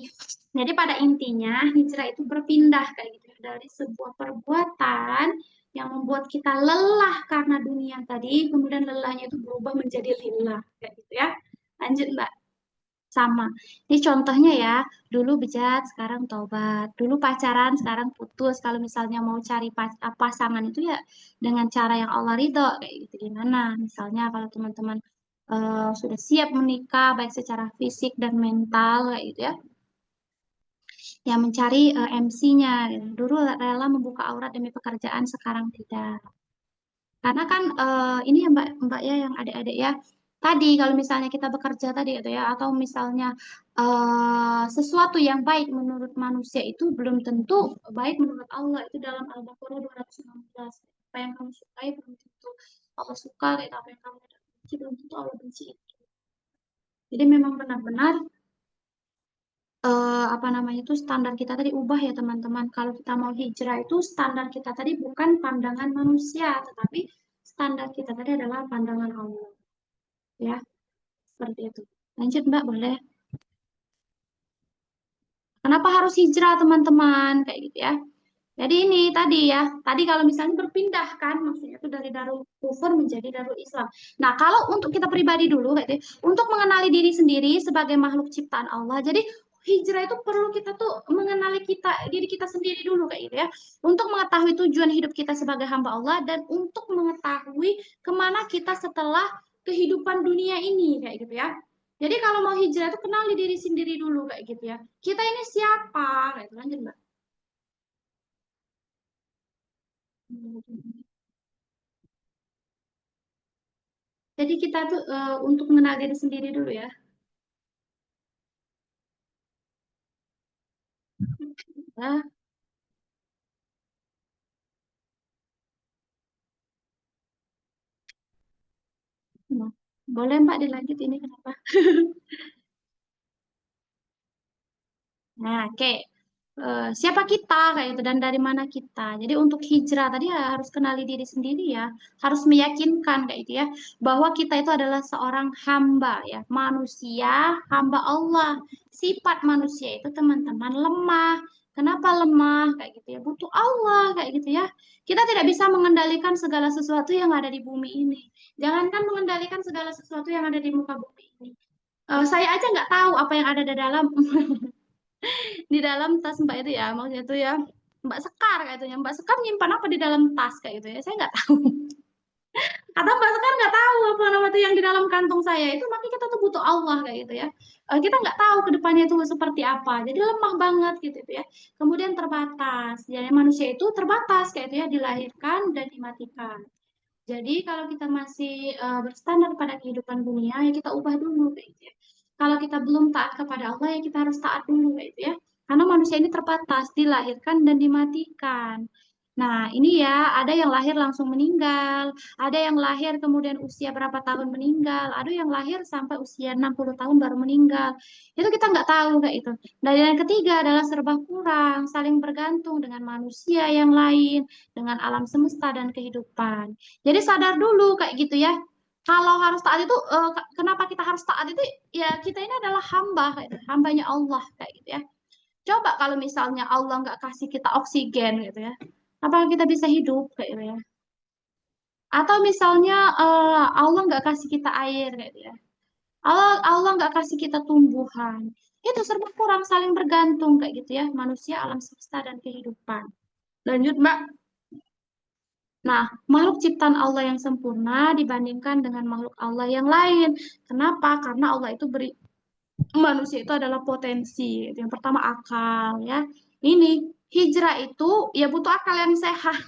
jadi pada intinya hijrah itu berpindah kayak gitu ya, dari sebuah perbuatan yang membuat kita lelah karena dunia tadi, kemudian lelahnya itu berubah menjadi lillah kayak gitu ya. Lanjut Mbak. Sama. Ini contohnya ya, dulu bejat, sekarang tobat. Dulu pacaran, sekarang putus. Kalau misalnya mau cari pasangan itu ya dengan cara yang Allah ridho, kayak gitu. Gimana? Misalnya kalau teman-teman sudah siap menikah, baik secara fisik dan mental, kayak gitu ya. Yang mencari MC-nya. Dulu rela membuka aurat demi pekerjaan, sekarang tidak. Karena kan ini ya Mbak ya, yang adik-adik ya. Tadi kalau misalnya kita bekerja tadi gitu ya, atau misalnya sesuatu yang baik menurut manusia itu belum tentu baik menurut Allah. Itu dalam Al-Baqarah 216. Apa yang kamu sukai belum tentu Allah suka, kayak apa yang kamu tidak benci belum tentu Allah benci itu. Jadi memang benar-benar apa namanya itu standar kita tadi ubah ya teman-teman. Kalau kita mau hijrah itu standar kita tadi bukan pandangan manusia, tetapi standar kita tadi adalah pandangan Allah. Ya, seperti itu. Lanjut Mbak, boleh. Kenapa harus hijrah teman-teman? Kayak gitu ya. Jadi ini tadi ya, tadi kalau misalnya berpindah kan, maksudnya itu dari Darul Kufur menjadi Darul Islam. Nah, kalau untuk kita pribadi dulu, kayak gitu, untuk mengenali diri sendiri sebagai makhluk ciptaan Allah, jadi hijrah itu perlu kita tuh mengenali diri kita sendiri dulu kayak gitu ya, untuk mengetahui tujuan hidup kita sebagai hamba Allah dan untuk mengetahui kemana kita setelah kehidupan dunia ini kayak gitu ya. Jadi kalau mau hijrah itu kenali diri sendiri dulu kayak gitu ya. Kita ini siapa? Kayak gitu. Lanjut, Mbak. Jadi kita tuh untuk mengenal diri sendiri dulu ya. Nah, nah, boleh Mbak dilanjut ini kenapa? Nah, oke. Siapa kita kayak itu dan dari mana kita. Jadi untuk hijrah tadi ya harus kenali diri sendiri ya, harus meyakinkan kayak itu ya bahwa kita itu adalah seorang hamba ya, manusia, hamba Allah. Sifat manusia itu teman-teman lemah. Kenapa lemah kayak gitu ya? Butuh Allah kayak gitu ya. Kita tidak bisa mengendalikan segala sesuatu yang ada di bumi ini. Jangankan mengendalikan segala sesuatu yang ada di muka bumi ini. Saya aja nggak tahu apa yang ada di dalam di dalam tas Mbak itu ya, maksudnya itu ya Mbak Sekar kayak itu ya, Mbak Sekar nyimpan apa di dalam tas kayak gitu ya, saya nggak tahu. Atau Mbak Sekar nggak tahu apa nama itu yang di dalam kantong saya itu, makanya kita tuh butuh Allah kayak gitu ya. Kita nggak tahu ke depannya itu seperti apa, jadi lemah banget gitu itu ya. Kemudian terbatas, jadi manusia itu terbatas kayak itu ya, dilahirkan dan dimatikan. Jadi kalau kita masih berstandar pada kehidupan dunia, ya kita ubah dulu kayak gitu ya. Kalau kita belum taat kepada Allah, ya kita harus taat dulu kayak gitu ya. Karena manusia ini terbatas, dilahirkan dan dimatikan. Nah, ini ya, ada yang lahir langsung meninggal, ada yang lahir kemudian usia berapa tahun meninggal, ada yang lahir sampai usia 60 tahun baru meninggal. Itu kita nggak tahu kayak itu. Dan yang ketiga adalah serba kurang, saling bergantung dengan manusia yang lain, dengan alam semesta dan kehidupan. Jadi sadar dulu kayak gitu ya. Kalau harus taat itu, kenapa kita harus taat itu? Ya kita ini adalah hamba, kayak gitu. Hambanya Allah kayak gitu ya. Coba kalau misalnya Allah nggak kasih kita oksigen gitu ya, apakah kita bisa hidup kayak gitu ya? Atau misalnya Allah nggak kasih kita air kayak gitu ya. Allah nggak kasih kita tumbuhan. Itu serba kurang saling bergantung kayak gitu ya. Manusia, alam semesta dan kehidupan. Lanjut, Mbak. Nah, makhluk ciptaan Allah yang sempurna dibandingkan dengan makhluk Allah yang lain. Kenapa? Karena Allah itu beri manusia itu adalah potensi. Yang pertama akal ya. Ini hijrah itu ya butuh akal yang sehat.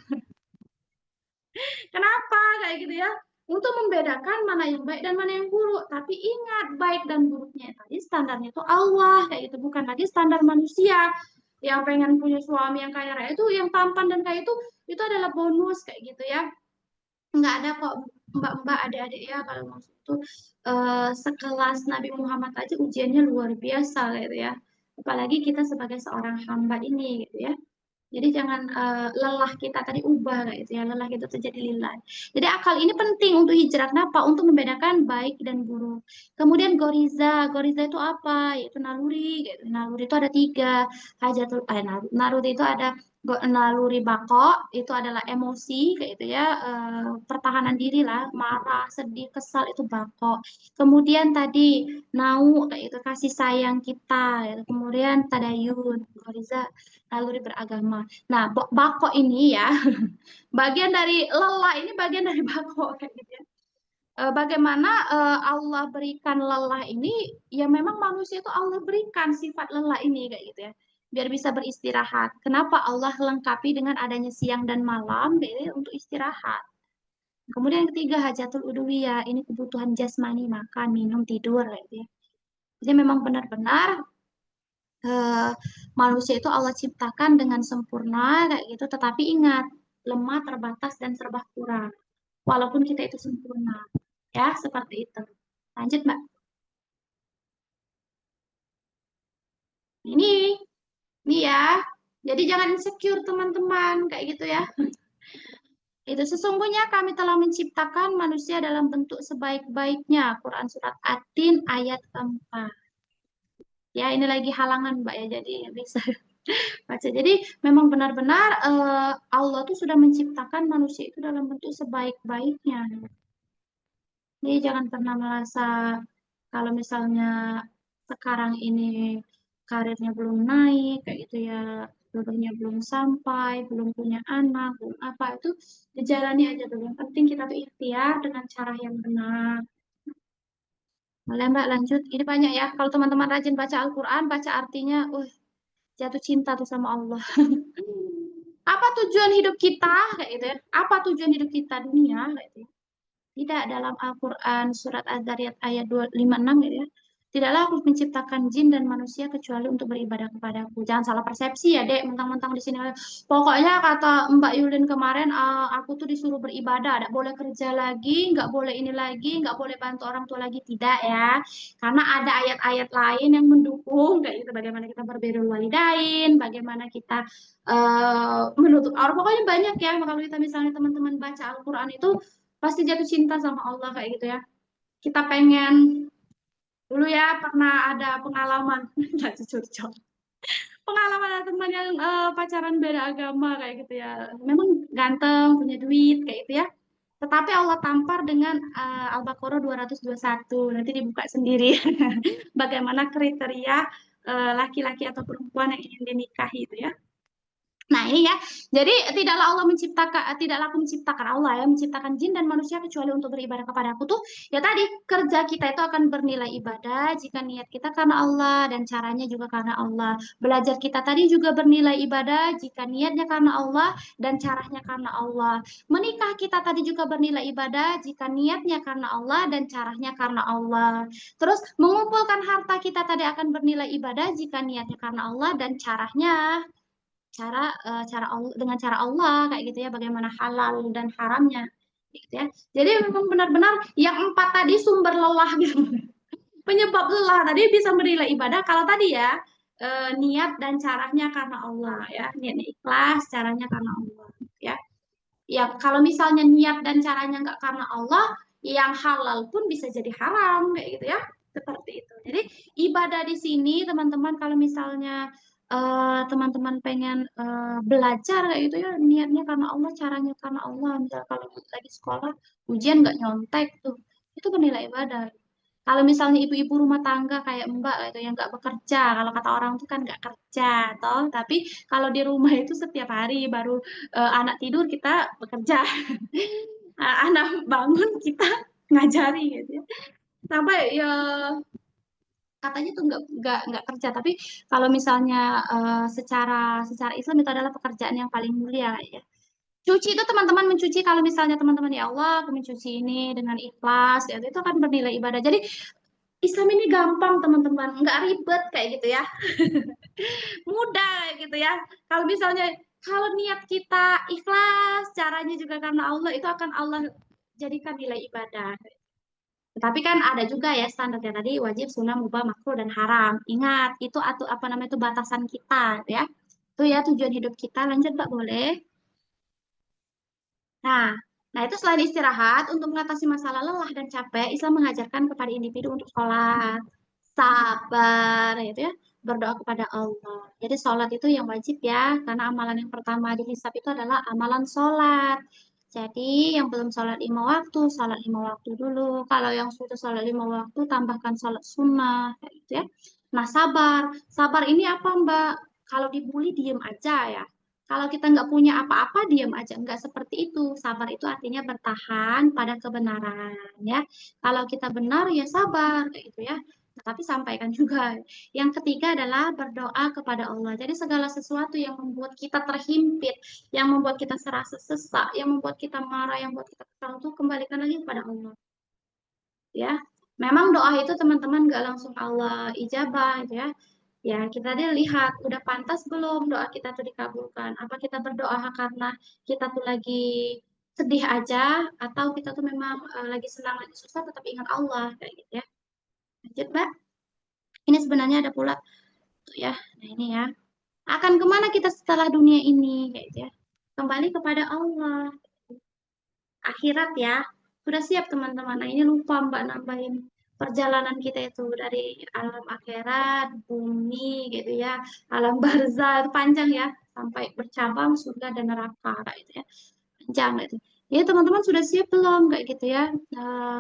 Kenapa kayak gitu ya? Untuk membedakan mana yang baik dan mana yang buruk. Tapi ingat baik dan buruknya tadi standarnya itu Allah kayak gitu, bukan lagi standar manusia. Yang pengen punya suami yang kaya raya itu, yang tampan dan kaya itu adalah bonus kayak gitu ya. Nggak ada kok mbak-mbak adik-adik ya kalau maksud itu sekelas Nabi Muhammad aja ujiannya luar biasa gitu ya, apalagi kita sebagai seorang hamba ini gitu ya. Jadi jangan lelah kita tadi ubah kayak gitu ya, lelah kita terjadi lillah. Jadi akal ini penting untuk hijrah. Kenapa? Untuk membedakan baik dan buruk. Kemudian goriza, goriza itu apa? Yaitu naluri. Gitu. Naluri itu ada tiga. Naluri itu ada naluri bako, itu adalah emosi, kayak itu ya, pertahanan diri lah, marah, sedih, kesal itu bako. Kemudian tadi nau, kayak itu kasih sayang kita. Gitu. Kemudian tadayun, goriza naluri beragama. Nah, bako ini ya, bagian dari lelah ini bagian dari bako kayak gitu ya. Bagaimana Allah berikan lelah ini, ya memang manusia itu Allah berikan sifat lelah ini kayak gitu ya. Biar bisa beristirahat. Kenapa Allah lengkapi dengan adanya siang dan malam gitu ya, untuk istirahat. Kemudian yang ketiga hajatul udwiyah, ini kebutuhan jasmani, makan, minum, tidur gitu ya. Jadi memang benar-benar eh, manusia itu Allah ciptakan dengan sempurna kayak gitu, tetapi ingat, lemah, terbatas dan serba kurang. Walaupun kita itu sempurna. Ya, seperti itu. Lanjut, Mbak. Ini, ini ya. Jadi jangan insecure teman-teman kayak gitu ya. Itu sesungguhnya kami telah menciptakan manusia dalam bentuk sebaik-baiknya. Quran Surat At-Tin ayat 4. Ya, ini lagi halangan Mbak ya, jadi bisa baca. Jadi memang benar-benar Allah tuh sudah menciptakan manusia itu dalam bentuk sebaik-baiknya. Jadi jangan pernah merasa kalau misalnya sekarang ini karirnya belum naik, kayak gitu ya, jodohnya belum sampai, belum punya anak, belum apa, itu dijalani aja dulu. Yang penting kita tuh ikhtiar dengan cara yang benar. Boleh Mbak lanjut. Ini banyak ya. Kalau teman-teman rajin baca Al-Quran, baca artinya, jatuh cinta tuh sama Allah. Apa tujuan hidup kita? Kayak gitu ya. Apa tujuan hidup kita dunia? Kayak gitu ya. Tidak dalam Al-Quran surat Az-Zariyat ayat 256 gitu ya. Tidaklah aku menciptakan jin dan manusia kecuali untuk beribadah kepadaku. Jangan salah persepsi ya, Dek. Mentang-mentang di sini. Pokoknya kata Mbak Yulin kemarin, aku tuh disuruh beribadah. Nggak boleh kerja lagi, nggak boleh ini lagi, nggak boleh bantu orang tua lagi. Tidak ya. Karena ada ayat-ayat lain yang mendukung. Kayak gitu, bagaimana kita berbirrul walidain, bagaimana kita menutup aurat. Pokoknya banyak ya. Kalau kita misalnya teman-teman baca Al-Quran itu, pasti jatuh cinta sama Allah kayak gitu ya. Kita pengen dulu ya pernah ada pengalaman nggak curcol. Pengalaman ada teman yang pacaran beda agama kayak gitu ya. Memang ganteng, punya duit kayak gitu ya. Tetapi Allah tampar dengan Al-Baqarah 221. Nanti dibuka sendiri bagaimana kriteria laki-laki atau perempuan yang ingin dinikahi itu ya. Nah, ini ya. Jadi tidaklah aku menciptakan Allah ya, menciptakan jin dan manusia kecuali untuk beribadah kepada aku tuh. Ya tadi, kerja kita itu akan bernilai ibadah jika niat kita karena Allah dan caranya juga karena Allah. Belajar kita tadi juga bernilai ibadah jika niatnya karena Allah dan caranya karena Allah. Menikah kita tadi juga bernilai ibadah jika niatnya karena Allah dan caranya karena Allah. Terus mengumpulkan harta kita tadi akan bernilai ibadah jika niatnya karena Allah dan caranya cara Allah dengan cara Allah kayak gitu ya, bagaimana halal dan haramnya gitu ya. Jadi memang benar-benar yang empat tadi sumber lelah gitu. Penyebab lelah tadi bisa bernilai ibadah kalau tadi ya niat dan caranya karena Allah ya, niatnya ikhlas, caranya karena Allah ya. Ya kalau misalnya niat dan caranya nggak karena Allah, yang halal pun bisa jadi haram kayak gitu ya, seperti itu. Jadi ibadah di sini teman-teman, kalau misalnya teman-teman pengen belajar kayak gitu ya, niatnya karena Allah, caranya karena Allah. Misal kalau lagi sekolah ujian nggak nyontek tuh, itu bernilai ibadah. Kalau misalnya ibu-ibu rumah tangga kayak Mbak gitu yang nggak bekerja, kalau kata orang tuh kan nggak kerja, toh. Tapi kalau di rumah itu setiap hari baru anak tidur kita bekerja, anak bangun kita ngajari gitu ya. Sampai ya katanya tuh nggak kerja, tapi kalau misalnya secara secara Islam itu adalah pekerjaan yang paling mulia ya. Cuci itu teman-teman mencuci, kalau misalnya teman-teman ya Allah aku mencuci ini dengan ikhlas ya, itu akan bernilai ibadah. Jadi Islam ini gampang teman-teman, nggak ribet kayak gitu ya, mudah gitu ya. Kalau misalnya kalau niat kita ikhlas, caranya juga karena Allah, itu akan Allah jadikan nilai ibadah. Tapi kan ada juga ya standarnya tadi, wajib, sunnah, mubah, makruh dan haram. Ingat itu atau apa namanya itu batasan kita ya. Itu ya tujuan hidup kita. Lanjut Pak boleh. Nah, nah itu selain istirahat untuk mengatasi masalah lelah dan capek, Islam mengajarkan kepada individu untuk sholat, sabar, gitu ya, berdoa kepada Allah. Jadi sholat itu yang wajib ya, karena amalan yang pertama dihisab itu adalah amalan sholat. Jadi yang belum sholat 5 waktu, sholat 5 waktu dulu. Kalau yang sudah sholat 5 waktu, tambahkan sholat sunnah, kayak gitu ya. Nah sabar, sabar ini apa Mbak? Kalau dibully diem aja ya. Kalau kita nggak punya apa-apa, diam aja. Nggak seperti itu. Sabar itu artinya bertahan pada kebenaran, ya. Kalau kita benar, ya sabar, kayak gitu ya. Tetapi sampaikan juga. Yang ketiga adalah berdoa kepada Allah. Jadi segala sesuatu yang membuat kita terhimpit, yang membuat kita serasa sesak, yang membuat kita marah, yang membuat kita kesal itu kembalikan lagi kepada Allah. Ya, memang doa itu teman-teman nggak langsung Allah ijabah, ya. Ya, kita dia lihat udah pantas belum doa kita tuh dikabulkan. Apa kita berdoa karena kita tuh lagi sedih aja, atau kita tuh memang lagi senang, lagi susah, tetap ingat Allah kayak gitu ya. Lanjut, Mbak. Ini sebenarnya ada pula tuh ya. Nah, ini ya. Akan kemana kita setelah dunia ini kayak gitu ya. Kembali kepada Allah. Akhirat ya. Sudah siap teman-teman. Nah, ini lupa Mbak nambahin perjalanan kita itu dari alam akhirat, bumi gitu ya, alam barzah panjang ya, sampai bercabang surga dan neraka kayak gitu ya. Panjang gitu. Ya teman-teman sudah siap belum kayak gitu ya,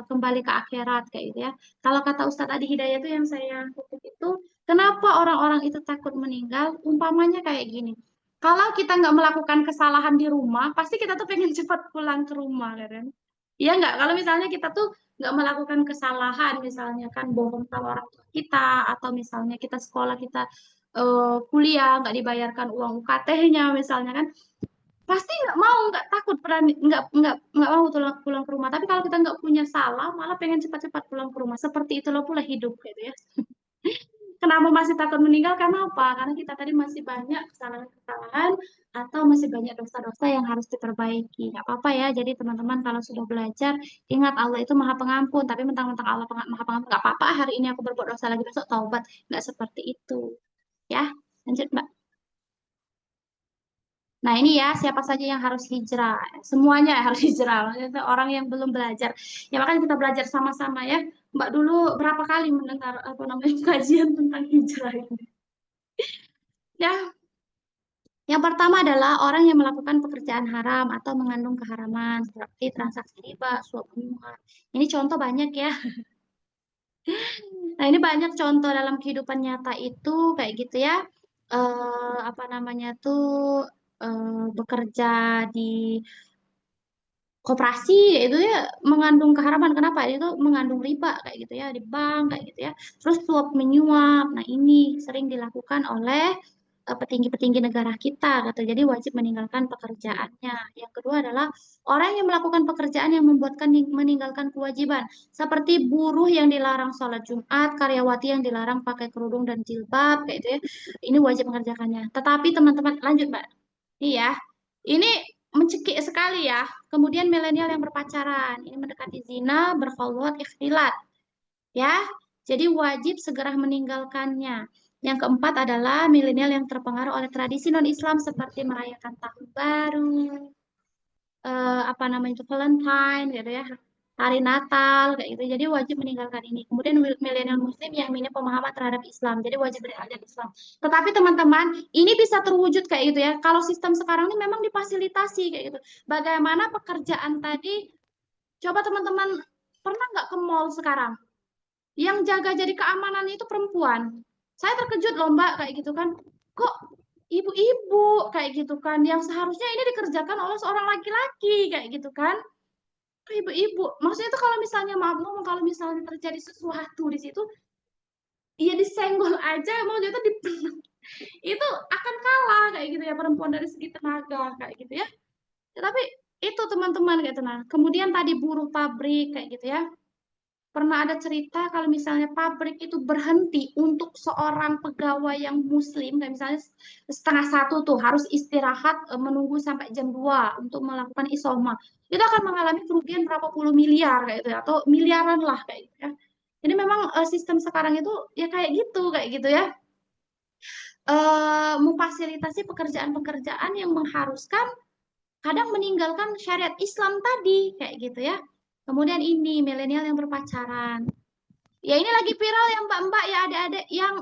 kembali ke akhirat kayak gitu ya. Kalau kata Ustadz Adi Hidayat itu yang saya kutip itu, kenapa orang-orang itu takut meninggal? Umpamanya kayak gini. Kalau kita nggak melakukan kesalahan di rumah, pasti kita tuh pengen cepat pulang ke rumah, kan? Iya nggak? Kalau misalnya kita tuh nggak melakukan kesalahan, misalnya kan bohong sama orang tua kita, atau misalnya kita sekolah, kita kuliah nggak dibayarkan uang UKT-nya, misalnya kan, pasti nggak mau, nggak takut, berani, nggak mau pulang ke rumah. Tapi kalau kita nggak punya salah, malah pengen cepat-cepat pulang ke rumah. Seperti itulah pula hidup, gitu ya. Kenapa masih takut meninggal? Karena apa? Karena kita tadi masih banyak kesalahan-kesalahan atau masih banyak dosa-dosa yang harus diperbaiki. Nggak apa-apa ya. Jadi teman-teman kalau sudah belajar, ingat Allah itu Maha Pengampun. Tapi mentang-mentang Allah Maha Pengampun, nggak apa-apa. Hari ini aku berbuat dosa lagi, besok taubat. Nggak seperti itu. Ya, lanjut Mbak. Nah ini ya, siapa saja yang harus hijrah. Semuanya harus hijrah. Maksudnya orang yang belum belajar. Ya makanya kita belajar sama-sama ya. Mbak dulu berapa kali mendengar apa namanya kajian tentang hijrah ini. Ya, yang pertama adalah orang yang melakukan pekerjaan haram atau mengandung keharaman seperti transaksi riba, suap menyuap. Ini contoh banyak ya. Nah, ini banyak contoh dalam kehidupan nyata itu kayak gitu ya. Apa namanya tuh bekerja di koperasi itu ya mengandung keharaman. Kenapa? Itu mengandung riba kayak gitu ya di bank kayak gitu ya. Terus suap menyuap. Nah, ini sering dilakukan oleh petinggi-petinggi negara kita gitu. Jadi wajib meninggalkan pekerjaannya. Yang kedua adalah orang yang melakukan pekerjaan yang membuatkan meninggalkan kewajiban, seperti buruh yang dilarang sholat Jumat, karyawati yang dilarang pakai kerudung dan jilbab kayak gitu ya. Ini wajib mengerjakannya. Tetapi teman-teman lanjut, Mbak. Iya. Ini mencekik sekali ya. Kemudian milenial yang berpacaran, ini mendekati zina, berkhulwat, ikhtilat. Ya, jadi wajib segera meninggalkannya. Yang keempat adalah milenial yang terpengaruh oleh tradisi non-Islam seperti merayakan tahun baru, apa namanya itu Valentine gitu ya, hari Natal kayak gitu. Jadi wajib meninggalkan ini. Kemudian milenial muslim yang minim pemahaman terhadap Islam. Jadi wajib belajar Islam. Tetapi teman-teman, ini bisa terwujud kayak gitu ya. Kalau sistem sekarang ini memang difasilitasi kayak gitu. Bagaimana pekerjaan tadi? Coba teman-teman pernah nggak ke mall sekarang? Yang jaga jadi keamanan itu perempuan. Saya terkejut loh Mbak kayak gitu kan. Kok ibu-ibu kayak gitu kan yang seharusnya ini dikerjakan oleh seorang laki-laki kayak gitu kan. Kok ibu-ibu. Maksudnya itu kalau misalnya maaf ngomong kalau misalnya terjadi sesuatu di situ ya disenggol aja mau itu itu akan kalah kayak gitu ya perempuan dari segi tenaga kayak gitu ya. Tapi itu teman-teman kayak gitu. Nah, kemudian tadi buruh pabrik kayak gitu ya. Pernah ada cerita kalau misalnya pabrik itu berhenti untuk seorang pegawai yang muslim, kayak misalnya setengah satu tuh harus istirahat menunggu sampai jam 2 untuk melakukan isoma. Itu akan mengalami kerugian berapa puluh miliar kayak gitu ya, atau miliaran lah kayak gitu ya. Jadi memang sistem sekarang itu ya kayak gitu ya. Memfasilitasi pekerjaan-pekerjaan yang mengharuskan kadang meninggalkan syariat Islam tadi kayak gitu ya. Kemudian ini milenial yang berpacaran. Ya ini lagi viral yang mbak-mbak ya adik-adik yang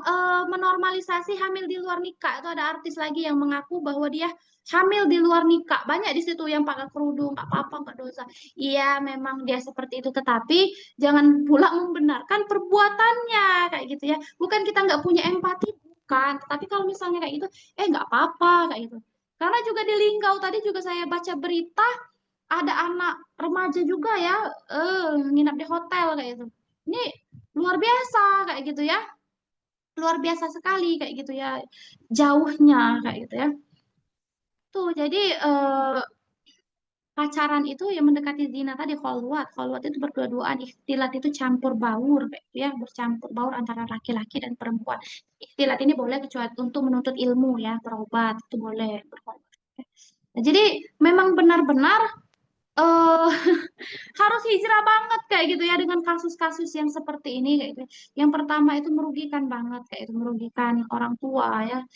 menormalisasi hamil di luar nikah. Itu ada artis lagi yang mengaku bahwa dia hamil di luar nikah. Banyak di situ yang pakai kerudung, nggak apa-apa, nggak dosa. Iya memang dia seperti itu, tetapi jangan pula membenarkan perbuatannya kayak gitu ya. Bukan kita nggak punya empati, bukan. Tapi kalau misalnya kayak gitu, nggak apa-apa kayak gitu. Karena juga di Linggau tadi juga saya baca berita ada anak remaja juga ya, nginap di hotel kayak gitu. Ini luar biasa kayak gitu ya. Luar biasa sekali kayak gitu ya. Jauhnya kayak gitu ya. Tuh, jadi pacaran itu yang mendekati zina tadi kholwat. Kholwat itu berdua-duaan, ikhtilat itu campur baur kayak gitu ya, bercampur baur antara laki-laki dan perempuan. Ikhtilat ini boleh kecuali untuk menuntut ilmu ya, berobat itu boleh. Nah, jadi memang benar-benar eh harus hijrah banget kayak gitu ya dengan kasus-kasus yang seperti ini kayak gitu. Yang pertama itu merugikan banget kayak itu merugikan orang tua ya.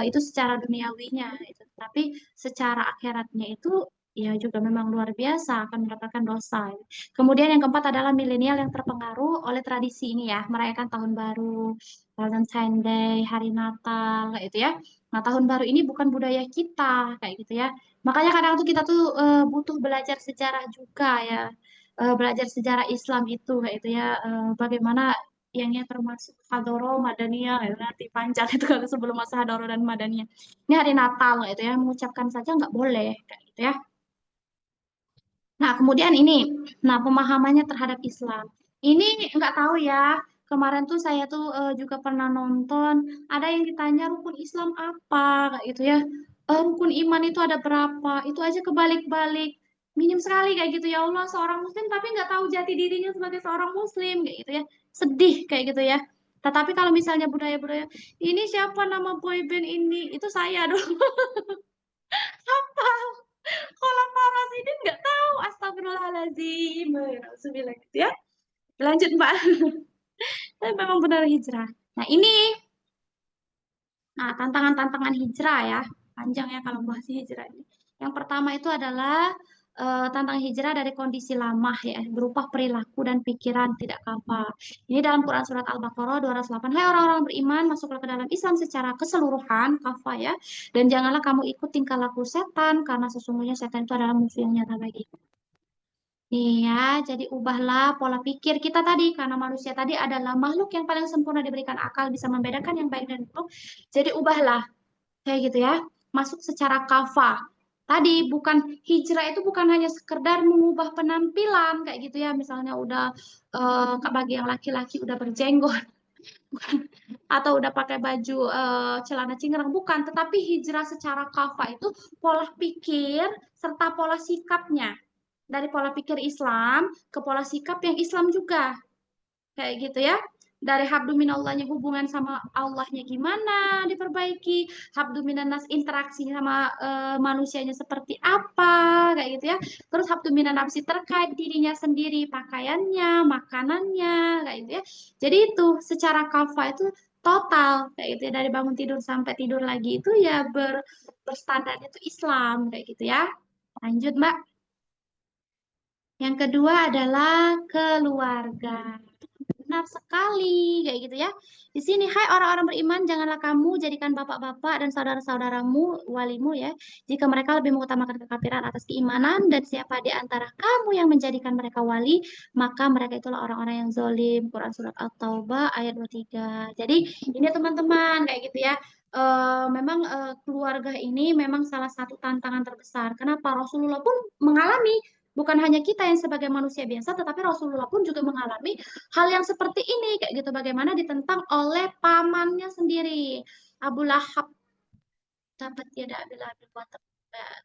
Itu secara duniawinya itu. Tapi secara akhiratnya itu ya juga memang luar biasa akan mendapatkan dosa. Kemudian yang keempat adalah milenial yang terpengaruh oleh tradisi ini ya, merayakan tahun baru, Valentine Day, hari Natal kayak gitu ya. Nah, tahun baru ini bukan budaya kita kayak gitu ya. Makanya kadang tuh kita tuh butuh belajar sejarah juga ya. Belajar sejarah Islam itu kayak itu ya. Bagaimana yang termasuk Hadoro, Madaniyah, ya, nanti panjang itu kalau sebelum masa Hadoro dan Madaniyah. Ini hari Natal kayak itu ya, mengucapkan saja nggak boleh kayak gitu ya. Nah, kemudian ini, nah pemahamannya terhadap Islam. Ini nggak tahu ya, kemarin tuh saya tuh juga pernah nonton, ada yang ditanya rukun Islam apa, kayak gitu ya. Rukun iman itu ada berapa? Itu aja kebalik-balik. Minim sekali kayak gitu ya Allah, seorang muslim tapi nggak tahu jati dirinya sebagai seorang muslim, kayak gitu ya. Sedih kayak gitu ya. Tetapi kalau misalnya budaya-budaya, ini siapa nama boyband ini? Itu saya dong. Kalau Faras ini nggak tahu, astagfirullahaladzim. Alhamdulillah gitu ya. Lanjut Mbak. Tapi memang benar hijrah. Nah ini, nah tantangan-tantangan hijrah ya. Panjang ya kalau bahas hijrah ini. Yang pertama itu adalah tantangan hijrah dari kondisi lama ya, berupa perilaku dan pikiran tidak kafah. Ini dalam Quran Surat Al-Baqarah 208. Hai orang-orang beriman, masuklah ke dalam Islam secara keseluruhan, kafah ya. Dan janganlah kamu ikut tingkah laku setan, karena sesungguhnya setan itu adalah musuh yang nyata bagi. Iya, jadi ubahlah pola pikir kita tadi, karena manusia tadi adalah makhluk yang paling sempurna diberikan akal, bisa membedakan yang baik dan buruk. Jadi ubahlah, kayak gitu ya. Masuk secara kafah. Tadi bukan hijrah itu bukan hanya sekedar mengubah penampilan kayak gitu ya, misalnya udah bagi yang laki-laki udah berjenggot atau udah pakai baju celana cingkrang bukan, tetapi hijrah secara kafah itu pola pikir serta pola sikapnya dari pola pikir Islam ke pola sikap yang Islam juga. Kayak gitu ya. Dari habdu minallahnya hubungan sama Allahnya gimana diperbaiki, habdu minanas interaksi sama manusianya seperti apa, kayak gitu ya. Terus habdu minan nafsi terkait dirinya sendiri, pakaiannya, makanannya, kayak gitu ya. Jadi itu secara kafah itu total kayak gitu ya, dari bangun tidur sampai tidur lagi itu ya berstandarnya itu Islam kayak gitu ya. Lanjut, Mbak. Yang kedua adalah keluarga. Benar sekali, kayak gitu ya. Di sini, hai orang-orang beriman, janganlah kamu jadikan bapak-bapak dan saudara-saudaramu walimu ya, jika mereka lebih mengutamakan kekafiran atas keimanan, dan siapa di antara kamu yang menjadikan mereka wali, maka mereka itulah orang-orang yang zolim. Quran Surat At-Taubah ayat 23. Jadi, ini teman-teman, kayak gitu ya. Memang keluarga ini memang salah satu tantangan terbesar. Kenapa? Rasulullah pun mengalami bukan hanya kita yang sebagai manusia biasa, tetapi Rasulullah pun juga mengalami hal yang seperti ini, kayak gitu. Bagaimana ditentang oleh pamannya sendiri, Abu Lahab, dapat tiada bila berbuat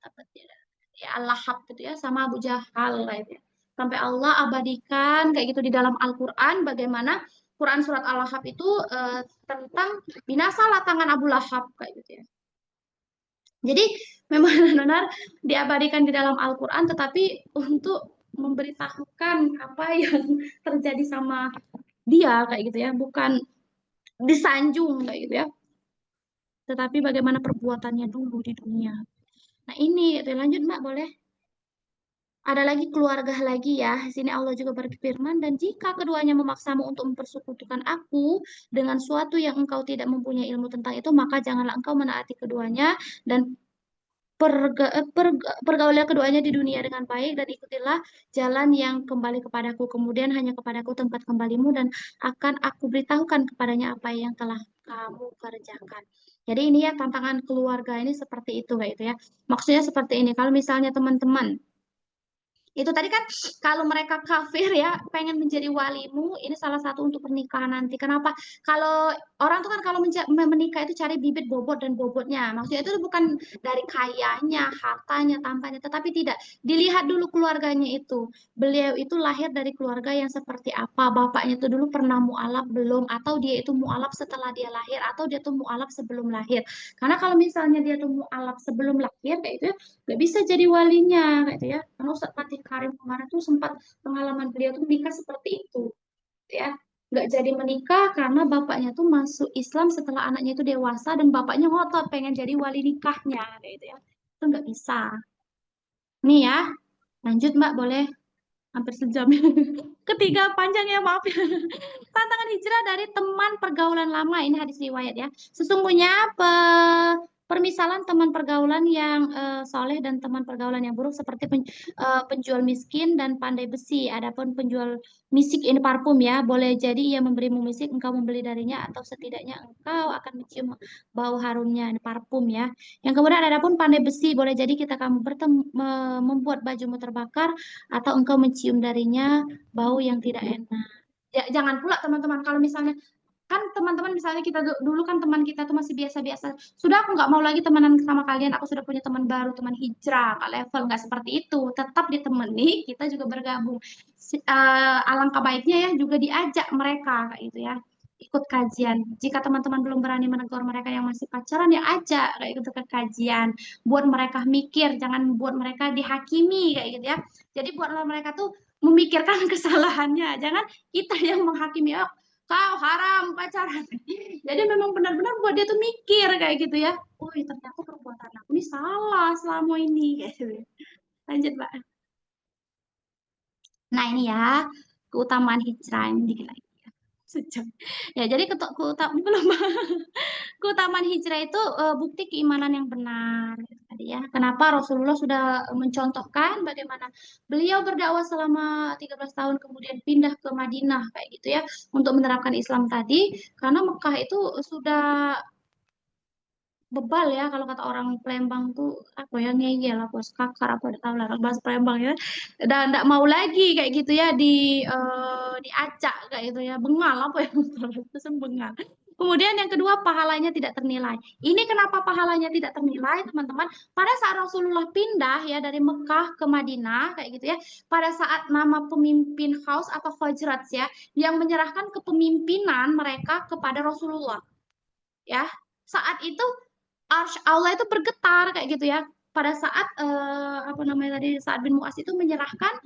dapat tiada, ya Al-Lahab gitu ya, sama Abu Jahal kayak gitu ya. Sampai Allah abadikan kayak gitu di dalam Al-Quran, bagaimana Quran surat Al-Lahab itu tentang binasalah tangan Abu Lahab kayak gitu ya. Jadi memang benar-benar diabadikan di dalam Al-Quran, tetapi untuk memberitahukan apa yang terjadi sama dia kayak gitu ya, bukan disanjung kayak gitu ya, tetapi bagaimana perbuatannya dulu di dunia. Nah ini, lanjut Mbak boleh. Ada lagi keluarga lagi ya. Di sini Allah juga berfirman, dan jika keduanya memaksamu untuk mempersekutukan aku dengan suatu yang engkau tidak mempunyai ilmu tentang itu, maka janganlah engkau menaati keduanya dan pergaulan keduanya di dunia dengan baik, dan ikutilah jalan yang kembali kepadaku. Kemudian hanya kepadaku tempat kembalimu, dan akan aku beritahukan kepadanya apa yang telah kamu kerjakan. Jadi ini ya tantangan keluarga ini seperti itu kayak itu ya. Maksudnya seperti ini. Kalau misalnya teman-teman Itu tadi kan kalau mereka kafir ya, pengen menjadi walimu, ini salah satu untuk pernikahan nanti. Kenapa? Kalau orang tuh kan kalau menikah itu cari bibit bobot dan bobotnya. Maksudnya itu bukan dari kayanya, hartanya, tampangnya, tetapi tidak. Dilihat dulu keluarganya itu. Beliau itu lahir dari keluarga yang seperti apa? Bapaknya itu dulu pernah mualaf belum? Atau dia itu mualaf setelah dia lahir? Atau dia tuh mualaf sebelum lahir? Karena kalau misalnya dia tuh mualaf sebelum lahir, kayak itu ya, nggak bisa jadi walinya kayak itu ya, karena Ustadz Fatih Karim kemarin tuh sempat pengalaman beliau tuh menikah seperti itu gitu ya, nggak jadi menikah karena bapaknya tuh masuk Islam setelah anaknya itu dewasa dan bapaknya ngotot pengen jadi wali nikahnya kayak gitu ya, itu nggak bisa. Nih ya, lanjut Mbak, boleh, hampir sejam. Ketiga panjang ya, maaf ya. Tantangan hijrah dari teman pergaulan lama, ini hadis riwayat ya. Sesungguhnya permisalan teman pergaulan yang soleh dan teman pergaulan yang buruk seperti penjual miskin dan pandai besi. Adapun penjual misik, ini parfum ya, boleh jadi ia memberimu misik, engkau membeli darinya, atau setidaknya engkau akan mencium bau harumnya, ini parfum ya. Yang kemudian adapun pandai besi, boleh jadi kamu membuat bajumu terbakar, atau engkau mencium darinya bau yang tidak enak. Ya, jangan pula teman-teman kalau misalnya kan teman-teman, misalnya kita dulu kan teman kita tuh masih biasa-biasa, sudah aku nggak mau lagi temenan sama kalian, aku sudah punya teman baru, teman hijrah, kak level, nggak seperti itu, tetap ditemani, kita juga bergabung. Alangkah baiknya ya juga diajak mereka kayak gitu ya, ikut kajian. Jika teman-teman belum berani menegur mereka yang masih pacaran, ya ajak kayak gitu ke kajian, buat mereka mikir, jangan buat mereka dihakimi kayak gitu ya. Jadi buat mereka tuh memikirkan kesalahannya, jangan kita yang menghakimi, oh kau haram pacaran. Jadi memang benar-benar buat dia tuh mikir kayak gitu ya. Oh, ternyata perbuatan aku ini salah selama ini kayak gitu. Lanjut, Mbak. Nah, ini ya keutamaan hijrah, ini dikit lagi ya. Sejam. Ya, jadi belum. Keutamaan hijrah itu bukti keimanan yang benar gitu tadi ya. Kenapa Rasulullah sudah mencontohkan bagaimana beliau berdakwah selama 13 tahun kemudian pindah ke Madinah kayak gitu ya untuk menerapkan Islam tadi, karena Mekah itu sudah bebal ya, kalau kata orang Palembang tuh apa ya, ngeyel apa kakar apa, udah tahu lah kalau bahasa Palembang ya, dan tidak mau lagi kayak gitu ya diacak kayak gitu ya, bengal apa ya, itu bengal. Kemudian yang kedua, pahalanya tidak ternilai. Ini kenapa pahalanya tidak ternilai, teman-teman? Pada saat Rasulullah pindah ya dari Mekah ke Madinah kayak gitu ya, pada saat nama pemimpin Khaus atau Khazraj ya yang menyerahkan kepemimpinan mereka kepada Rasulullah ya, saat itu Arsy Allah itu bergetar kayak gitu ya. Pada saat apa namanya tadi, Sa'ad bin Mu'adz itu menyerahkan,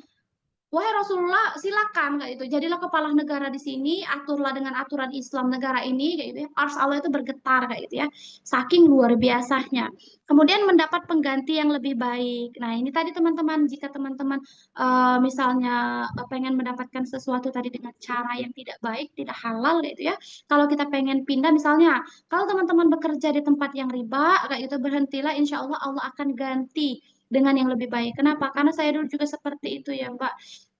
wahai Rasulullah, silakan kayak itu. Jadilah kepala negara di sini, aturlah dengan aturan Islam negara ini kayak gitu ya. Ars Allah itu bergetar kayak gitu ya. Saking luar biasanya. Kemudian mendapat pengganti yang lebih baik. Nah, ini tadi teman-teman, jika teman-teman misalnya pengen mendapatkan sesuatu tadi dengan cara yang tidak baik, tidak halal kayak gitu ya. Kalau kita pengen pindah misalnya, kalau teman-teman bekerja di tempat yang riba kayak gitu, berhentilah, insya Allah Allah akan ganti dengan yang lebih baik. Kenapa? Karena saya dulu juga seperti itu ya, Mbak.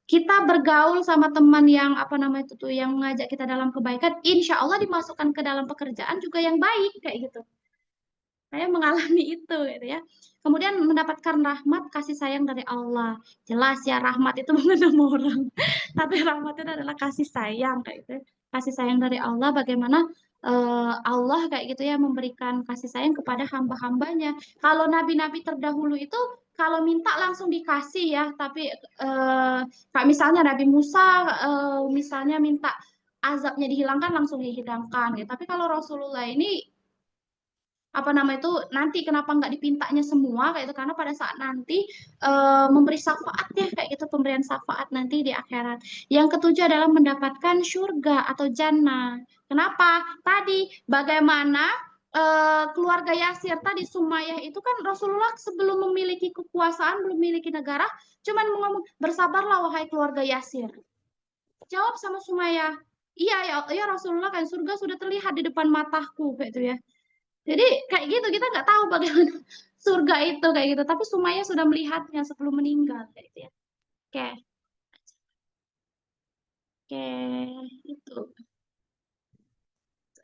Kita bergaul sama teman yang apa namanya itu tuh, yang mengajak kita dalam kebaikan, insya Allah dimasukkan ke dalam pekerjaan juga yang baik kayak gitu. Saya mengalami itu gitu ya. Kemudian mendapatkan rahmat kasih sayang dari Allah. Jelas ya, rahmat itu bukan nama orang, tapi rahmat itu adalah kasih sayang kayak gitu. Kasih sayang dari Allah, bagaimana Allah kayak gitu ya memberikan kasih sayang kepada hamba-hambanya. Kalau nabi-nabi terdahulu itu kalau minta langsung dikasih ya, tapi kayak misalnya Nabi Musa misalnya minta azabnya dihilangkan, langsung dihilangkan gitu. Tapi kalau Rasulullah ini apa nama itu, nanti kenapa nggak dipintanya semua kayak itu, karena pada saat nanti memberi syafaat ya kayak gitu, pemberian syafaat nanti di akhirat. Yang ketujuh adalah mendapatkan surga atau jannah. Kenapa? Tadi bagaimana keluarga Yasir tadi, Sumayyah itu kan Rasulullah sebelum memiliki kekuasaan, belum memiliki negara, cuman ngomong bersabarlah wahai keluarga Yasir. Jawab sama Sumayyah, iya ya, ya Rasulullah, kan surga sudah terlihat di depan mataku kayak itu ya. Jadi kayak gitu, kita nggak tahu bagaimana surga itu kayak gitu. Tapi Sumayyah sudah melihatnya sebelum meninggal kayak gitu ya. Oke, oke, itu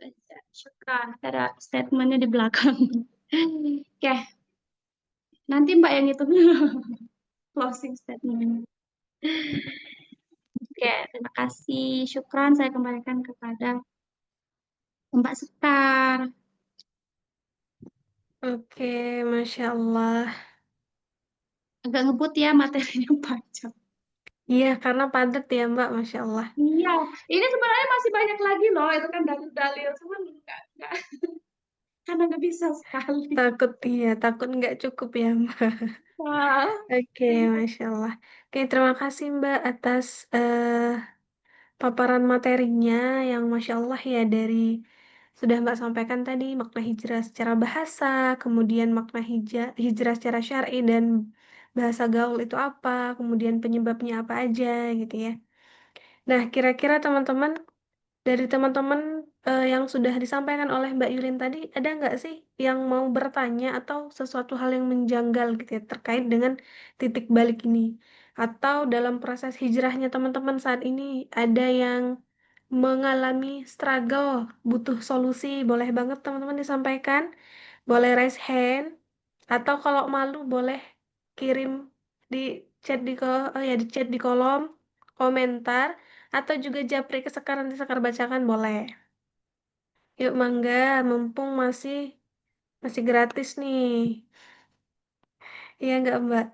aja. Syukran. Ada statementnya di belakang. Oke, nanti Mbak yang itu closing statement. Oke, terima kasih. Syukran saya kembalikan kepada Mbak Sekar. Oke, Masya Allah. Agak ngebut ya materinya panjang. Iya, karena padat ya Mbak, Masya Allah. Iya, ini sebenarnya masih banyak lagi loh, itu kan dalil-dalil, cuman enggak, karena nggak bisa sekali. Iya, takut nggak cukup ya Mbak. Wah, Oke, Masya Allah. Oke, terima kasih Mbak atas paparan materinya yang Masya Allah ya dari sudah Mbak sampaikan tadi makna hijrah secara bahasa, kemudian makna hijrah secara syar'i dan bahasa gaul itu apa, kemudian penyebabnya apa aja gitu ya. Nah, kira-kira teman-teman dari teman-teman yang sudah disampaikan oleh Mbak Yulin tadi, ada nggak sih yang mau bertanya atau sesuatu hal yang menjanggal gitu ya terkait dengan titik balik ini? Atau dalam proses hijrahnya teman-teman saat ini ada yang mengalami struggle, butuh solusi, boleh banget teman-teman disampaikan, boleh raise hand, atau kalau malu boleh kirim di chat di chat di kolom komentar atau juga japri ke Sekar nanti Sekar bacakan boleh. Yuk mangga, mumpung masih gratis nih. Iya nggak Mbak?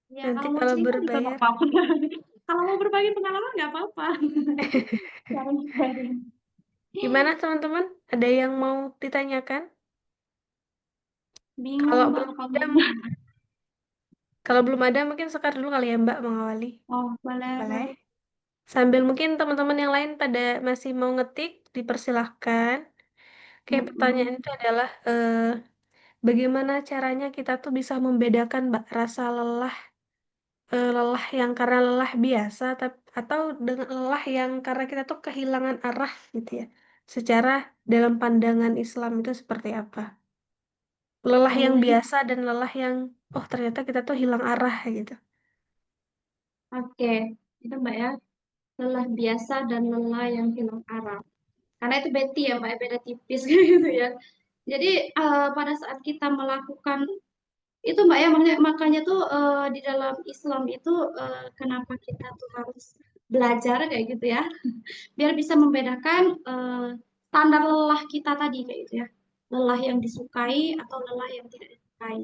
ya Nanti kalau mau kalau cerita juga nggak berbayar. apa-apa. Kalau mau berbagi pengalaman nggak apa-apa. Sharing-sharing. Gimana teman-teman? Ada yang mau ditanyakan? Bingung Kalau Mbak belum mau ada, kemana. kalau belum ada mungkin Sekar dulu kali ya Mbak mengawali. Oh, boleh, Boleh. boleh. Sambil mungkin teman-teman yang lain pada masih mau ngetik, dipersilahkan. Oke, pertanyaan Mm-mm. itu adalah bagaimana caranya kita tuh bisa membedakan Mbak rasa lelah yang karena lelah biasa atau dengan lelah yang karena kita tuh kehilangan arah gitu ya. Secara dalam pandangan Islam itu seperti apa? Lelah yang Boleh. biasa dan lelah yang oh ternyata kita tuh hilang arah gitu. Oke, itu Mbak ya. Lelah biasa dan lelah yang hilang arah. Karena itu beti ya Mbak, ya, beda tipis gitu ya. Jadi pada saat kita melakukan itu Mbak ya, makanya tuh di dalam Islam itu kenapa kita tuh harus belajar kayak gitu ya, biar bisa membedakan standar lelah kita tadi kayak gitu ya, lelah yang disukai atau lelah yang tidak disukai.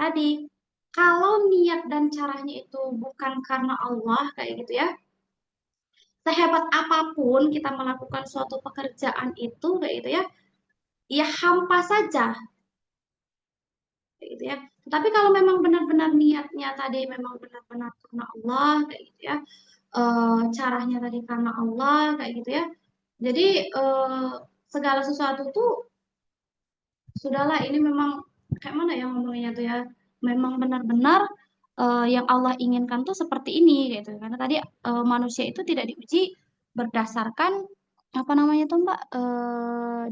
Tadi kalau niat dan caranya itu bukan karena Allah kayak gitu ya, sehebat apapun kita melakukan suatu pekerjaan itu kayak gitu ya, ya hampa saja kayak gitu ya. Tapi kalau memang benar-benar niatnya tadi memang benar-benar karena Allah kayak gitu ya, caranya tadi karena Allah kayak gitu ya. Jadi segala sesuatu tuh sudahlah ini memang kayak mana ya ngomongnya tuh ya, memang benar-benar yang Allah inginkan tuh seperti ini gitu. Karena tadi manusia itu tidak diuji berdasarkan apa namanya tuh Mbak,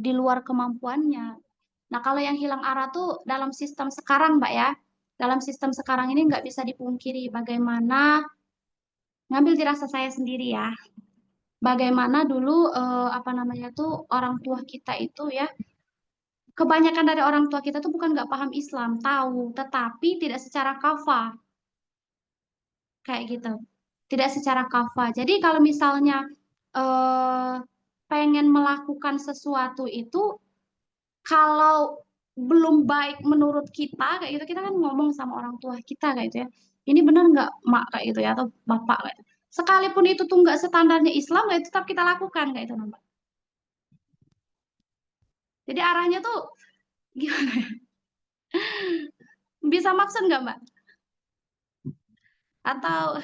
di luar kemampuannya. Nah, kalau yang hilang arah tuh dalam sistem sekarang, Mbak ya, dalam sistem sekarang ini nggak bisa dipungkiri bagaimana, ngambil dirasa saya sendiri ya, bagaimana dulu apa namanya tuh orang tua kita itu ya, kebanyakan dari orang tua kita tuh bukan nggak paham Islam, tahu, tetapi tidak secara kafah, kayak gitu. Tidak secara kafah. Jadi kalau misalnya eh, pengen melakukan sesuatu itu, kalau belum baik menurut kita kayak gitu, kita kan ngomong sama orang tua kita kayak gitu ya, ini benar nggak mak kayak gitu ya, atau bapak kayak gitu. Sekalipun itu tuh nggak standarnya Islam kayak itu tetap kita lakukan kayak itu mbak. Jadi arahnya tuh gimana ya? Bisa maksud nggak mbak, atau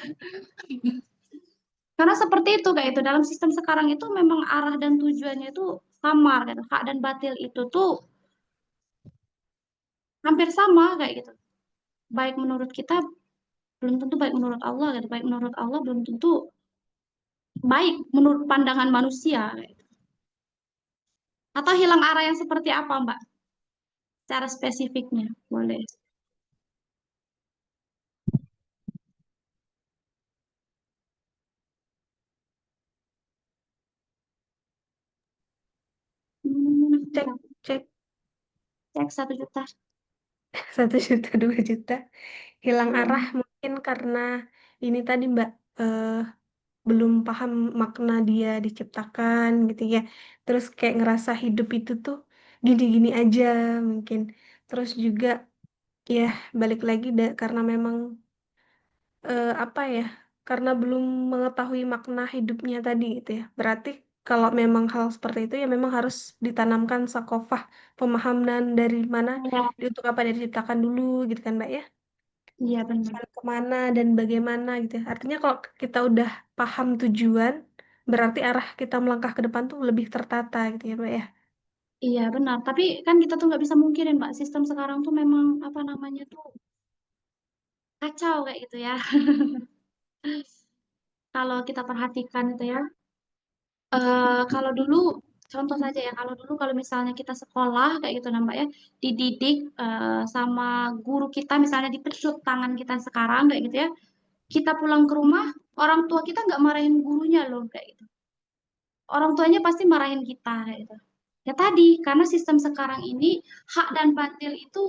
karena seperti itu kayak itu dalam sistem sekarang itu memang arah dan tujuannya itu samar gitu, hak dan batil itu tuh hampir sama kayak gitu, baik menurut kita belum tentu baik menurut Allah gitu, baik menurut Allah belum tentu baik menurut pandangan manusia gitu. Atau hilang arah yang seperti apa Mbak? Cara spesifiknya boleh. Cek Berapa? cek Cek 1 juta. 1 juta 2 juta hilang arah Hmm. Mungkin karena ini tadi Mbak, belum paham makna dia diciptakan gitu ya. Terus kayak ngerasa hidup itu tuh gini-gini aja mungkin. Terus juga ya balik lagi karena memang apa ya? Karena belum mengetahui makna hidupnya tadi gitu ya. Berarti kalau memang hal seperti itu ya memang harus ditanamkan sakofah pemahaman dari mana Ya, untuk apa dia diciptakan dulu gitu kan Mbak ya. iya benar. Tujuan kemana dan bagaimana gitu ya. Artinya kalau kita udah paham tujuan, berarti arah kita melangkah ke depan tuh lebih tertata gitu ya Mbak ya. Iya benar. Tapi kan kita tuh nggak bisa mungkirin, Mbak. Sistem sekarang tuh memang apa namanya tuh kacau kayak gitu ya. Kalau kita perhatikan itu ya. Kalau dulu contoh saja ya, kalau dulu kalau misalnya kita sekolah kayak gitu nah, Mbak ya, dididik sama guru kita misalnya dipecut tangan kita sekarang kayak gitu ya. Kita pulang ke rumah, orang tua kita nggak marahin gurunya loh kayak gitu. Orang tuanya pasti marahin kita kayak gitu. Ya tadi, karena sistem sekarang ini hak dan batil itu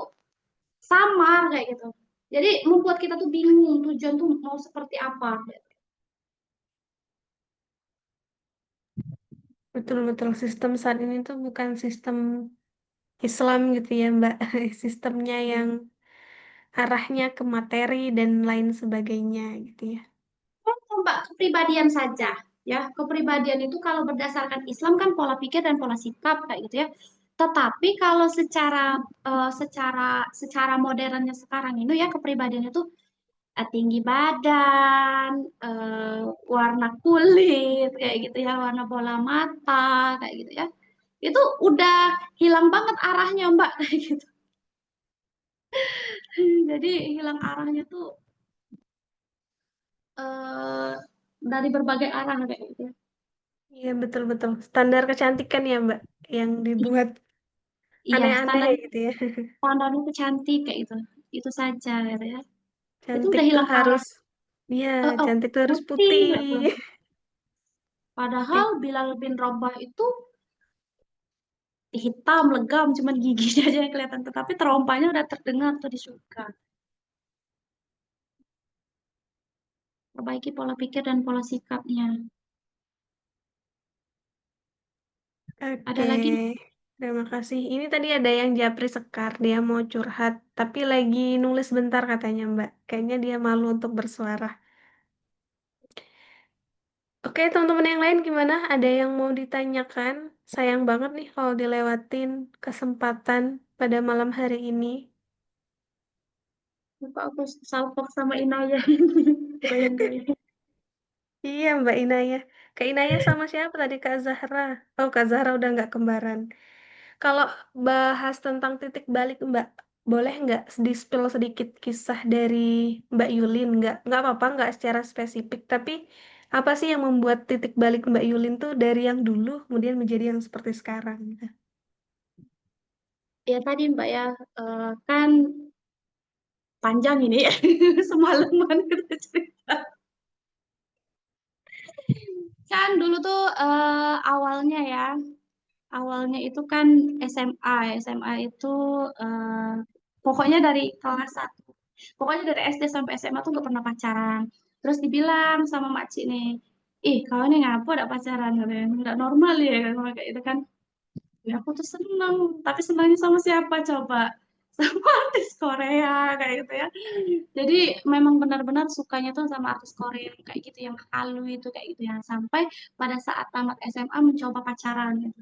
samar kayak gitu. Jadi membuat kita tuh bingung tujuan tuh mau seperti apa. Betul-betul sistem saat ini tuh bukan sistem Islam gitu ya Mbak. Sistemnya yang arahnya ke materi dan lain sebagainya gitu ya. Contoh Mbak, kepribadian saja. Ya, kepribadian itu kalau berdasarkan Islam kan pola pikir dan pola sikap kayak gitu ya. Tetapi kalau secara modernnya sekarang ini ya kepribadian itu tinggi badan, warna kulit kayak gitu ya, warna bola mata kayak gitu ya. Itu udah hilang banget arahnya Mbak kayak gitu. Jadi hilang arahnya tuh eh, dari berbagai arah kayak gitu ya. Iya betul-betul. Standar kecantikan ya Mbak yang dibuat Iya, aneh-aneh gitu ya. standarnya tuh cantik kayak gitu. Itu saja gitu ya. Itu Cantik udah tuh hilang arah. harus, iya, cantik tuh harus Putih putih. kayak gitu. Padahal Putih. Bilal bin Rabah itu hitam, legam, cuman giginya aja yang kelihatan. Tetapi terompanya udah terdengar tuh di surga. Perbaiki pola pikir dan pola sikapnya. Ada Oke, lagi terima kasih. Ini tadi ada yang Japri Sekar, dia mau curhat, tapi lagi nulis bentar katanya Mbak. Kayaknya dia malu untuk bersuara. Oke, teman-teman yang lain gimana? Ada yang mau ditanyakan? Sayang banget nih kalau dilewatin kesempatan pada malam hari ini. Lupa aku salpok sama Inaya. Bayang-bayang. Iya, Mbak Inaya. Kak Inaya sama siapa tadi? Kak Zahra. Oh, Kak Zahra udah nggak kembaran. Kalau bahas tentang titik balik, Mbak, boleh nggak di-spill sedikit kisah dari Mbak Yulin? Nggak apa-apa, nggak secara spesifik. Tapi apa sih yang membuat titik balik Mbak Yulin tuh dari yang dulu kemudian menjadi yang seperti sekarang? Gitu. Ya tadi Mbak ya, kan panjang ini ya. Semalaman kita cerita. Kan dulu tuh awalnya ya, awalnya itu kan SMA. SMA itu eh, pokoknya dari kelas 1. Pokoknya dari SD sampai SMA tuh gak pernah pacaran. Terus dibilang sama makcik nih, ih kau ini ngapa gak pacaran? Katanya, nggak normal ya kan kayak itu kan. Ya aku tuh seneng, tapi senangnya sama siapa coba? Sama artis Korea kayak gitu ya. Jadi memang benar-benar sukanya tuh sama artis Korea kayak gitu yang halu itu kayak gitu ya. Sampai pada saat tamat SMA mencoba pacaran gitu.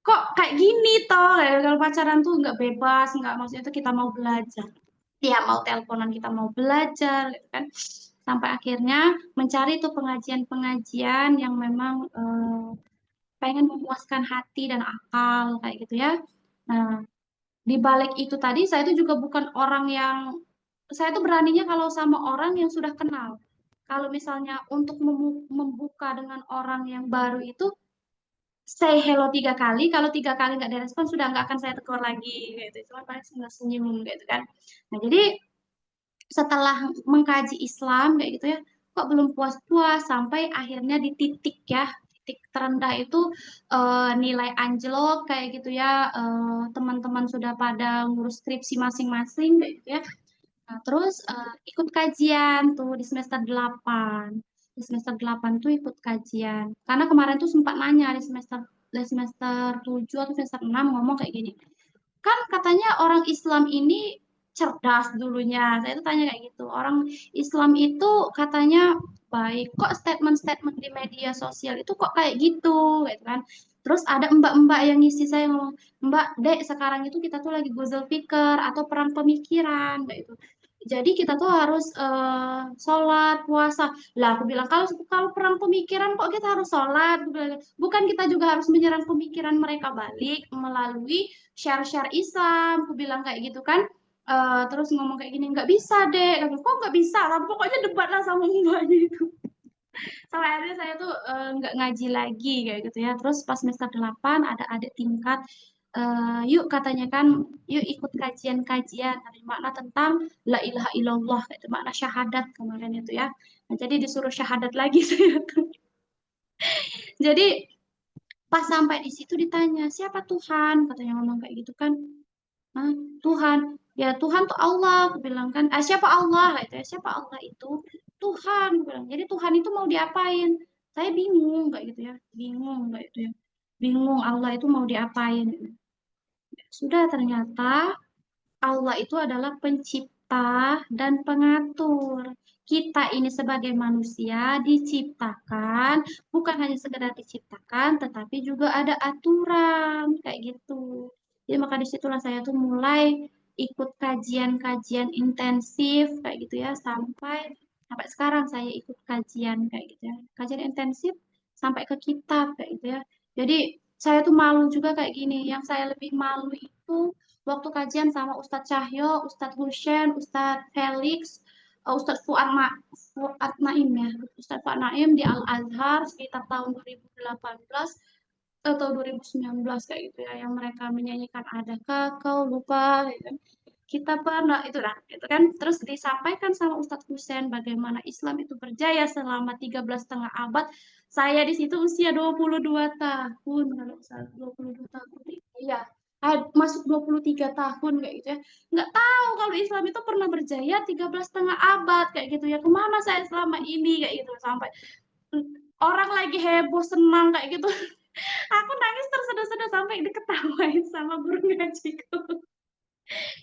Kok kayak gini toh? Kayak kalau pacaran tuh nggak bebas, nggak maksudnya tuh kita mau belajar. Ya mau teleponan kita mau belajar gitu kan. Sampai akhirnya mencari tuh pengajian-pengajian yang memang pengen memuaskan hati dan akal kayak gitu ya. Nah, di balik itu tadi saya itu juga bukan orang yang saya tuh beraninya kalau sama orang yang sudah kenal. Kalau misalnya untuk membuka dengan orang yang baru itu say hello 3 kali, kalau 3 kali nggak direspon sudah nggak akan saya tegur lagi gitu. Cuma paling senyum gitu kan. Nah jadi setelah mengkaji Islam kayak gitu ya, kok belum puas-puas sampai akhirnya di titik ya, titik terendah itu nilai anjlok kayak gitu ya, teman-teman sudah pada ngurus skripsi masing-masing kayak gitu ya. Nah, terus ikut kajian tuh di semester 8. Di semester 8 tuh ikut kajian. Karena kemarin tuh sempat nanya di semester 7 atau semester 6 ngomong kayak gini. Kan katanya orang Islam ini cerdas dulunya. Saya tuh tanya kayak gitu. Orang Islam itu katanya baik. Kok statement-statement di media sosial itu kok kayak gitu, gitu kan. Terus ada mbak-mbak yang ngisi saya ngomong, Mbak, Dek, sekarang itu kita tuh lagi gozal pikir atau perang pemikiran, kayak gitu. Jadi kita tuh harus sholat, puasa. Lah aku bilang kalau kalau perang pemikiran kok kita harus sholat? Aku bilang, bukan kita juga harus menyerang pemikiran mereka balik melalui share-share Islam. Aku bilang kayak gitu kan. Terus ngomong kayak gini, nggak bisa deh. Kok nggak bisa? Lah, pokoknya debat lah sama mbaknya itu. Sampai akhirnya saya tuh nggak ngaji lagi kayak gitu ya. Terus pas semester 8 ada adik tingkat, yuk katanya kan, yuk ikut kajian-kajian ada makna tentang la ilaha illallah, itu makna syahadat kemarin itu ya. Nah, jadi disuruh syahadat lagi saya tuh. Jadi pas sampai di situ ditanya, siapa Tuhan? Katanya ngomong kayak gitu kan. Hah? Tuhan. Ya Tuhan tuh Allah, aku bilang kan. Siapa Allah? Gitu ya. Siapa Allah itu? Tuhan, aku bilang. Jadi Tuhan itu mau diapain? Saya bingung kayak gitu ya. Bingung kayak gitu ya. Bingung Allah itu mau diapain. Sudah ternyata Allah itu adalah pencipta dan pengatur. Kita ini sebagai manusia diciptakan, bukan hanya sekedar diciptakan, tetapi juga ada aturan, kayak gitu. Jadi maka disitulah saya tuh mulai ikut kajian-kajian intensif, kayak gitu ya, sampai sampai sekarang saya ikut kajian kayak gitu ya. Kajian intensif sampai ke kitab kayak gitu ya. Jadi saya tuh malu juga kayak gini. Yang saya lebih malu itu waktu kajian sama Ustadz Cahyo, Ustadz Hussein, Ustadz Felix, Ustadz Fuad Naim ya, Ustadz Fuad Naim di Al Azhar sekitar tahun 2018 atau 2019 kayak gitu ya, yang mereka menyanyikan adakah kau lupa gitu kan. Kita pernah itu lah itu kan, terus disampaikan sama Ustadz Hussein bagaimana Islam itu berjaya selama 13 setengah abad. Saya di situ usia 22 tahun, kalau salah 22 tahun, iya, masuk 23 tahun kayak gitu ya. Nggak tahu kalau Islam itu pernah berjaya 13 setengah abad kayak gitu ya. Kemana saya selama ini kayak gitu, sampai orang lagi heboh senang kayak gitu. Aku nangis terseduh-seduh sampai diketawain sama guru ngajiku.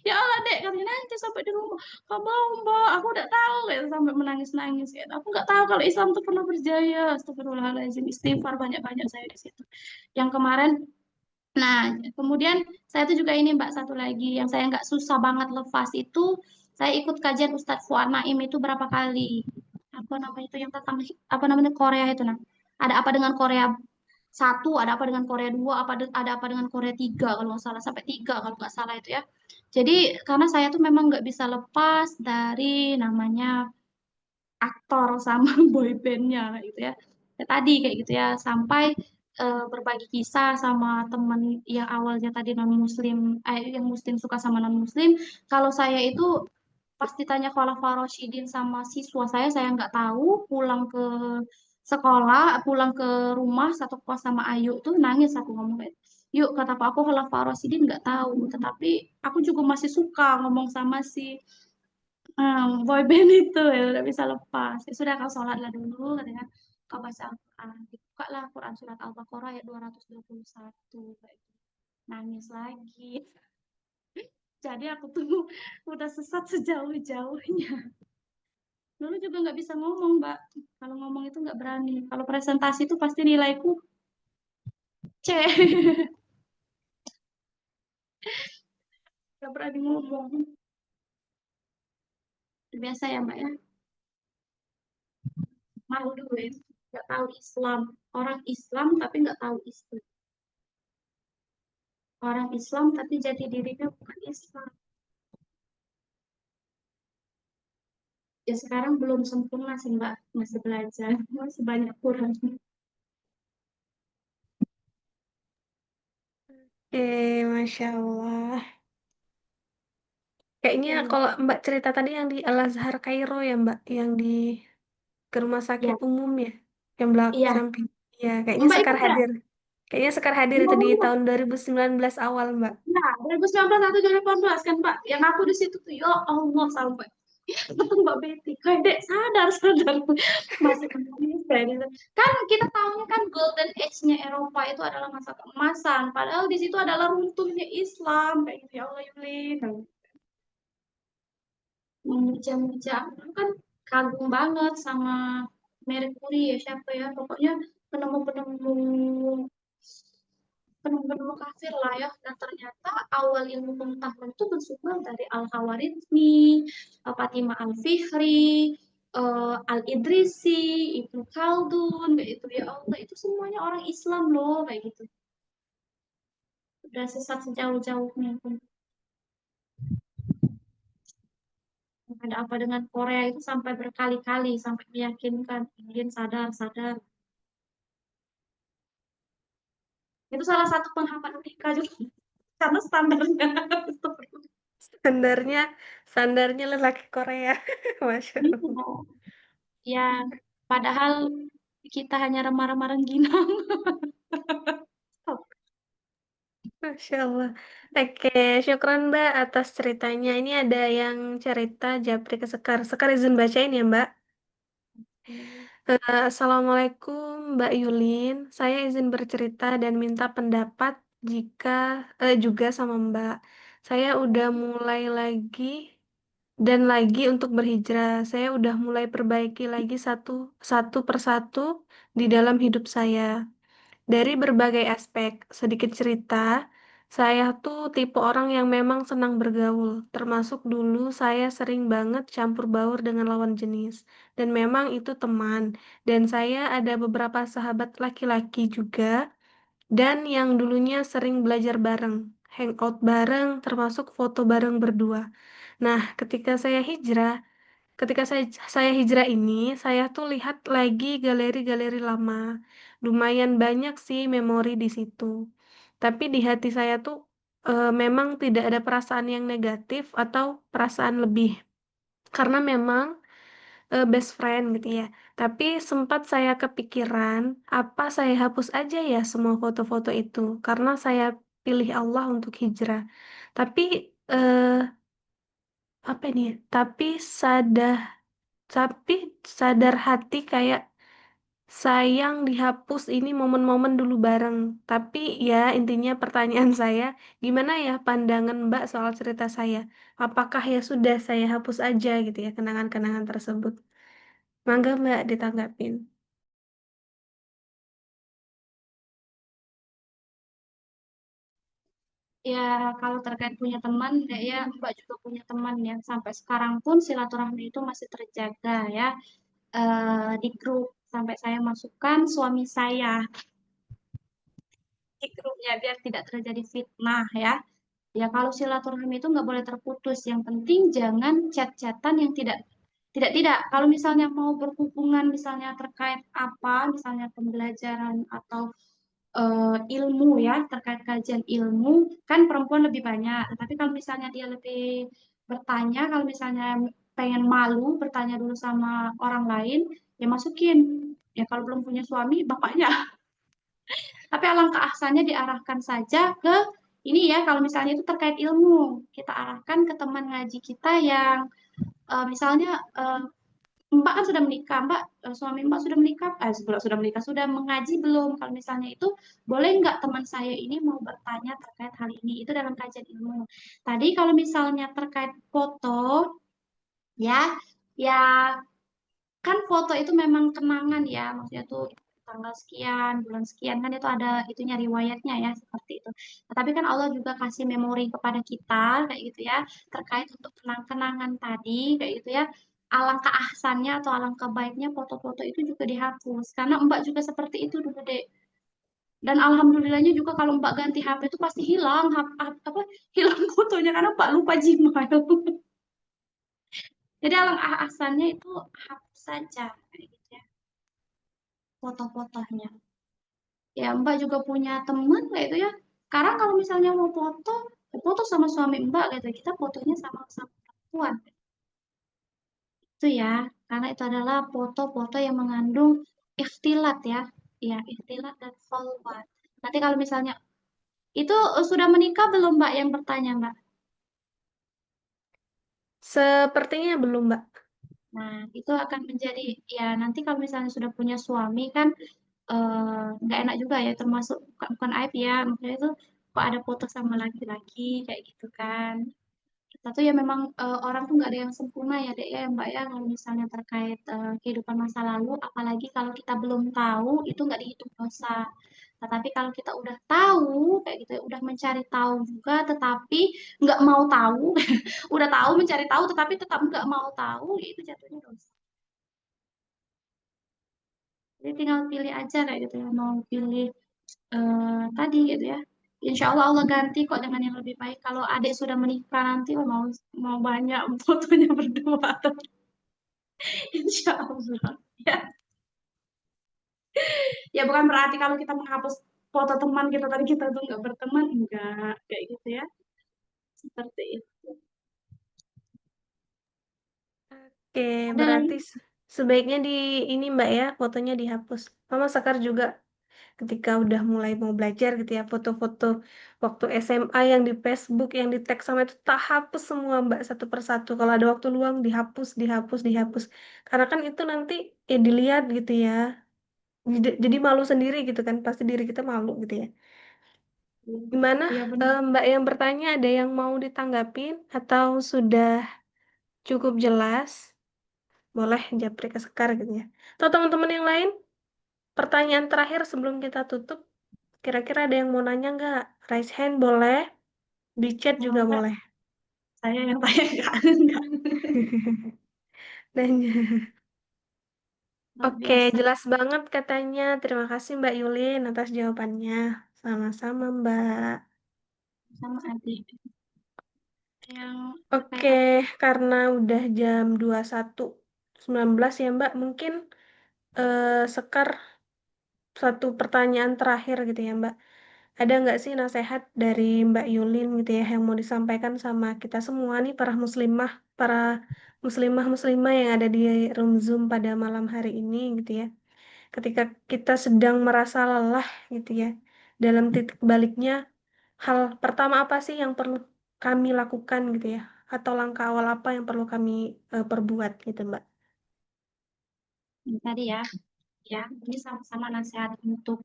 Ya Allah dek, katanya nanti sampai di rumah, gak mau mbak, aku udah tahu kayak sampai menangis-nangis kayak aku nggak tahu kalau Islam tuh pernah berjaya. Astagfirullahaladzim, istighfar banyak-banyak saya di situ. Yang kemarin, nah kemudian saya tuh juga ini mbak, satu lagi yang saya nggak susah banget lepas itu, saya ikut kajian Ustadz Fuad Naim itu berapa kali. Apa namanya itu yang tentang apa namanya Korea itu, nah ada apa dengan Korea satu, ada apa dengan Korea dua, ada apa dengan Korea tiga kalau nggak salah, sampai tiga kalau nggak salah itu ya. Jadi karena saya tuh memang nggak bisa lepas dari namanya aktor sama boy bandnya kayak gitu ya. Ya tadi kayak gitu ya, sampai berbagi kisah sama temen yang awalnya tadi non muslim, yang muslim suka sama non muslim. Kalau saya itu pas ditanya Khulafaur Rasyidin sama siswa saya nggak tahu. Pulang ke sekolah, pulang ke rumah satu kos sama Ayu tuh nangis, aku ngomong kayak, yuk kata Pak, aku Khulafaur Rasyidin nggak tahu, tetapi aku juga masih suka ngomong sama si boy band itu, ya udah bisa lepas. Ya sudah, kau sholatlah dulu katanya, kau baca Al-Quran. Dibuka lah Quran surat Al-Baqarah ayat 221 kayak gitu. Nangis lagi. Jadi aku tuh udah sesat sejauh-jauhnya. Dulu juga nggak bisa ngomong, Mbak. Kalau ngomong itu nggak berani. Kalau presentasi itu pasti nilaiku C. Nggak berani ngomong. Biasa ya, Mbak ya. Malu dulu ya. Nggak tahu Islam. Orang Islam tapi nggak tahu Islam. Orang Islam tapi jadi dirinya bukan Islam. Ya sekarang belum sempurna sih, Mbak. Masih belajar. Masih banyak kurang. Masya Allah. Kayaknya Ya, kalau Mbak cerita tadi yang di Al Azhar Kairo ya Mbak, yang di ke rumah sakit ya, umum ya, yang belakang iya. samping. Ya, kayaknya Mbak Sekar ikut ya? hadir. Kayaknya Sekar hadir itu di Iya, tahun 2019 awal Mbak. nah, 2019 atau 2018 kan, Pak? Yang aku di situ tuh, ya Allah, sampai. Kata Mbak Betty, kayak dek sadar sadar masih Indonesia gitu. Kan kita tahunya kan golden age-nya Eropa itu adalah masa keemasan, padahal di situ adalah runtuhnya Islam kayak gitu ya Allah Yuli. Memuja-muja aku kan kagum banget sama Marie Curie ya siapa ya pokoknya penemu-penemu penemu-penemu kafir lah ya dan ternyata awal ilmu pengetahuan itu bersumber dari Al-Khawarizmi, Fatimah Al-Fihri, Al-Idrisi, Ibnu Khaldun kayak itu ya Allah itu semuanya orang Islam loh kayak gitu udah sesat sejauh-jauhnya ada apa dengan Korea itu sampai berkali-kali sampai meyakinkan ingin sadar sadar itu salah satu penghafal Unika juga karena standarnya Standarnya, standarnya lelaki Korea. Masya Allah. ya padahal kita hanya remah-remah rengginang. Masya Allah. Oke, syukran Mbak atas ceritanya. Ini ada yang cerita Japri ke Sekar. Sekar izin bacain ya Mbak. Assalamualaikum Mbak Yulin. Saya izin bercerita dan minta pendapat jika juga sama Mbak. Saya udah mulai lagi dan lagi untuk berhijrah. Saya udah mulai perbaiki lagi satu satu persatu di dalam hidup saya. Dari berbagai aspek, sedikit cerita, saya tuh tipe orang yang memang senang bergaul. Termasuk dulu saya sering banget campur baur dengan lawan jenis. Dan memang itu teman. Dan saya ada beberapa sahabat laki-laki juga. Dan yang dulunya sering belajar bareng. Hangout bareng, termasuk foto bareng berdua. Nah, ketika saya hijrah ini, saya tuh lihat lagi galeri-galeri lama. Lumayan banyak sih memori di situ. Tapi di hati saya tuh memang tidak ada perasaan yang negatif atau perasaan lebih. Karena memang best friend gitu ya. Tapi sempat saya kepikiran, apa saya hapus aja ya semua foto-foto itu. Karena saya pilih Allah untuk hijrah. Tapi eh, apa ini? Ya? Tapi sadar hati kayak sayang dihapus ini momen-momen dulu bareng. Tapi ya intinya pertanyaan saya, gimana ya pandangan Mbak soal cerita saya? Apakah ya sudah saya hapus aja gitu ya kenangan-kenangan tersebut? Mangga Mbak ditanggapin. Ya, kalau terkait punya teman, ya Mbak juga punya teman ya. Sampai sekarang pun silaturahmi itu masih terjaga ya. Di grup sampai saya masukkan suami saya di grupnya biar tidak terjadi fitnah ya. Ya kalau silaturahmi itu nggak boleh terputus. Yang penting jangan chat-chatan yang tidak. Kalau misalnya mau berhubungan misalnya terkait apa, misalnya pembelajaran atau ilmu ya terkait kajian ilmu kan perempuan lebih banyak. Tapi kalau misalnya dia lebih bertanya, kalau misalnya pengen malu bertanya dulu sama orang lain, ya masukin. Ya kalau belum punya suami, bapaknya. Tapi alangkah ahsannya diarahkan saja ke ini ya kalau misalnya itu terkait ilmu, kita arahkan ke teman ngaji kita yang misalnya Mbak kan sudah menikah, Mbak suami Mbak sudah menikah, sudah menikah, sudah mengaji belum? Kalau misalnya itu boleh nggak teman saya ini mau bertanya terkait hal ini? Itu dalam kajian ilmu. Tadi kalau misalnya terkait foto, ya, ya kan foto itu memang kenangan ya, maksudnya tuh tanggal sekian, bulan sekian kan itu ada itunya riwayatnya ya seperti itu. Nah, tapi kan Allah juga kasih memori kepada kita kayak gitu ya terkait untuk kenang-kenangan tadi kayak gitu ya. Alangkah ahsannya atau alangkah baiknya foto-foto itu juga dihapus karena Mbak juga seperti itu dulu deh. Dan alhamdulillahnya juga kalau Mbak ganti HP itu pasti hilang apa hilang fotonya karena Mbak lupa Gmail. Jadi alangkah ahsannya itu hapus saja kayak gitu ya foto-fotonya. Ya Mbak juga punya teman kayak itu ya. Sekarang kalau misalnya mau foto, ya foto sama suami Mbak gitu. Kita fotonya sama-sama perempuan. Itu ya, karena itu adalah foto-foto yang mengandung ikhtilat ya. Ya, ikhtilat dan khalwat. Nanti kalau misalnya itu sudah menikah belum Mbak yang bertanya Mbak? Sepertinya belum, Mbak. Nah, itu akan menjadi ya nanti kalau misalnya sudah punya suami kan nggak enak juga ya, termasuk bukan aib ya, maksudnya itu kok ada foto sama laki-laki kayak gitu kan. Kita tuh ya memang orang tuh nggak ada yang sempurna ya Dek ya Mbak ya, kalau misalnya terkait kehidupan masa lalu, apalagi kalau kita belum tahu itu nggak dihitung dosa. Tetapi kalau kita udah tahu kayak gitu ya, udah mencari tahu juga, tetapi nggak mau tahu, udah tahu mencari tahu, tetapi tetap nggak mau tahu, ya itu jatuhnya dosa. Jadi tinggal pilih aja kayak gitu ya, mau pilih tadi gitu ya. Insya Allah Allah ganti kok dengan yang lebih baik. Kalau adik sudah menikah nanti oh, mau mau banyak fotonya berdua. Insya Allah. Ya, ya bukan berarti kalau kita menghapus foto teman kita tadi kita tuh nggak berteman, enggak kayak gitu ya. Seperti itu. Oke, Ada berarti lagi? sebaiknya di ini Mbak ya, fotonya dihapus. Mama Sekar juga ketika udah mulai mau belajar gitu ya, foto-foto waktu SMA yang di Facebook, yang di tag sama itu tak hapus semua Mbak satu persatu. Kalau ada waktu luang dihapus, dihapus, dihapus. Karena kan itu nanti ya dilihat gitu ya. Jadi malu sendiri gitu kan, pasti diri kita malu gitu ya. Gimana Iya benar. Mbak yang bertanya, ada yang mau ditanggapin atau sudah cukup jelas? Boleh japri ke Sekar gitu ya. Atau teman-teman yang lain, pertanyaan terakhir sebelum kita tutup, kira-kira ada yang mau nanya nggak? Raise hand boleh, di chat Oh, juga enggak, boleh. saya yang tanya enggak, enggak. Nanya. Luar Oke, biasa. jelas banget katanya. Terima kasih Mbak Yulin atas jawabannya. Sama-sama Mbak. Sama adik. Yang terkait Oke, apa? karena udah jam 21.19 ya Mbak, mungkin Sekar satu pertanyaan terakhir gitu ya Mbak. Ada nggak sih nasihat dari Mbak Yulin gitu ya yang mau disampaikan sama kita semua nih para muslimah yang ada di room Zoom pada malam hari ini gitu ya. Ketika kita sedang merasa lelah gitu ya. Dalam titik baliknya, hal pertama apa sih yang perlu kami lakukan gitu ya? Atau langkah awal apa yang perlu kami perbuat gitu Mbak? Yang tadi ya, ya ini sama-sama nasihat untuk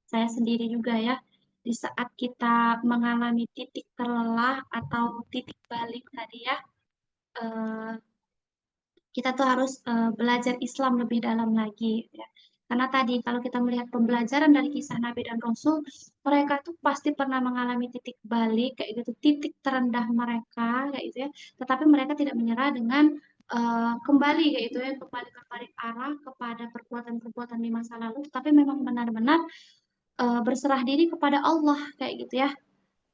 saya sendiri juga ya. Di saat kita mengalami titik terlelah atau titik balik tadi ya, eh, kita tuh harus belajar Islam lebih dalam lagi ya. Karena tadi kalau kita melihat pembelajaran dari kisah Nabi dan Rasul, mereka tuh pasti pernah mengalami titik balik kayak gitu, titik terendah mereka kayak gitu ya. Tetapi mereka tidak menyerah dengan kembali kayak gitu ya, kembali berbalik arah kepada perbuatan-perbuatan di masa lalu, tapi memang benar-benar berserah diri kepada Allah kayak gitu ya.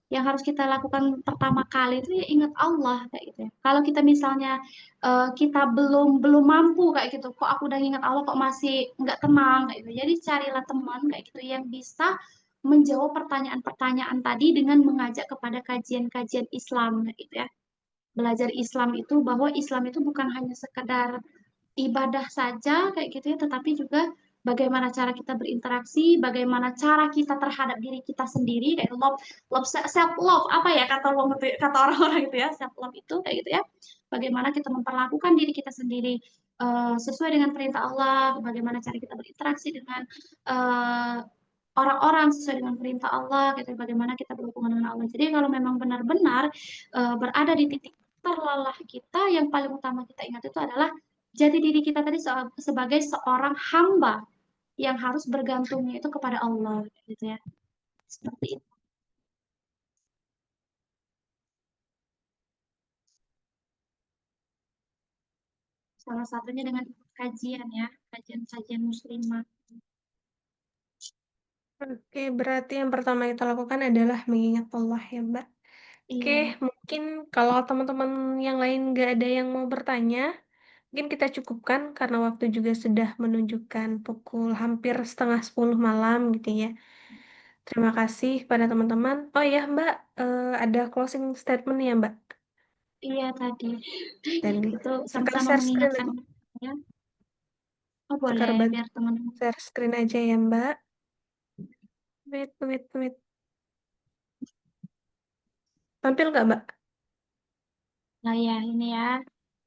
Yang harus kita lakukan pertama kali itu ya ingat Allah kayak gitu ya. Kalau kita misalnya kita belum mampu kayak gitu, kok aku udah ingat Allah kok masih nggak tenang kayak gitu. Jadi carilah teman kayak gitu yang bisa menjawab pertanyaan-pertanyaan tadi dengan mengajak kepada kajian-kajian Islam kayak gitu ya. Belajar Islam itu bahwa Islam itu bukan hanya sekedar ibadah saja kayak gitu ya, tetapi juga bagaimana cara kita berinteraksi, bagaimana cara kita terhadap diri kita sendiri, kayak self love apa ya kata orang-orang itu ya, self love itu kayak gitu ya. Bagaimana kita memperlakukan diri kita sendiri sesuai dengan perintah Allah, bagaimana cara kita berinteraksi dengan uh, orang-orang sesuai dengan perintah Allah, gitu. Bagaimana kita berhubungan dengan Allah. Jadi kalau memang benar-benar berada di titik terlelah kita, yang paling utama kita ingat itu adalah jadi diri kita tadi sebagai seorang hamba yang harus bergantungnya itu kepada Allah gitu ya. Seperti itu. Salah satunya dengan ikut kajian ya, kajian-kajian muslimah. Oke, berarti yang pertama kita lakukan adalah mengingat Allah ya Mbak. Oke, Iya, mungkin kalau teman-teman yang lain nggak ada yang mau bertanya, mungkin kita cukupkan karena waktu juga sudah menunjukkan pukul hampir setengah 10 malam gitu ya. Terima kasih pada teman-teman. Oh ya Mbak, ada closing statement ya Mbak. iya tadi Tadi itu Sekar sama-sama share screen mengingatkan aja. ya. Oh Sekar boleh bantu biar teman-teman. share screen aja ya Mbak. Wait, wait, wait. Tampil nggak Mbak? Nah ya, ini ya.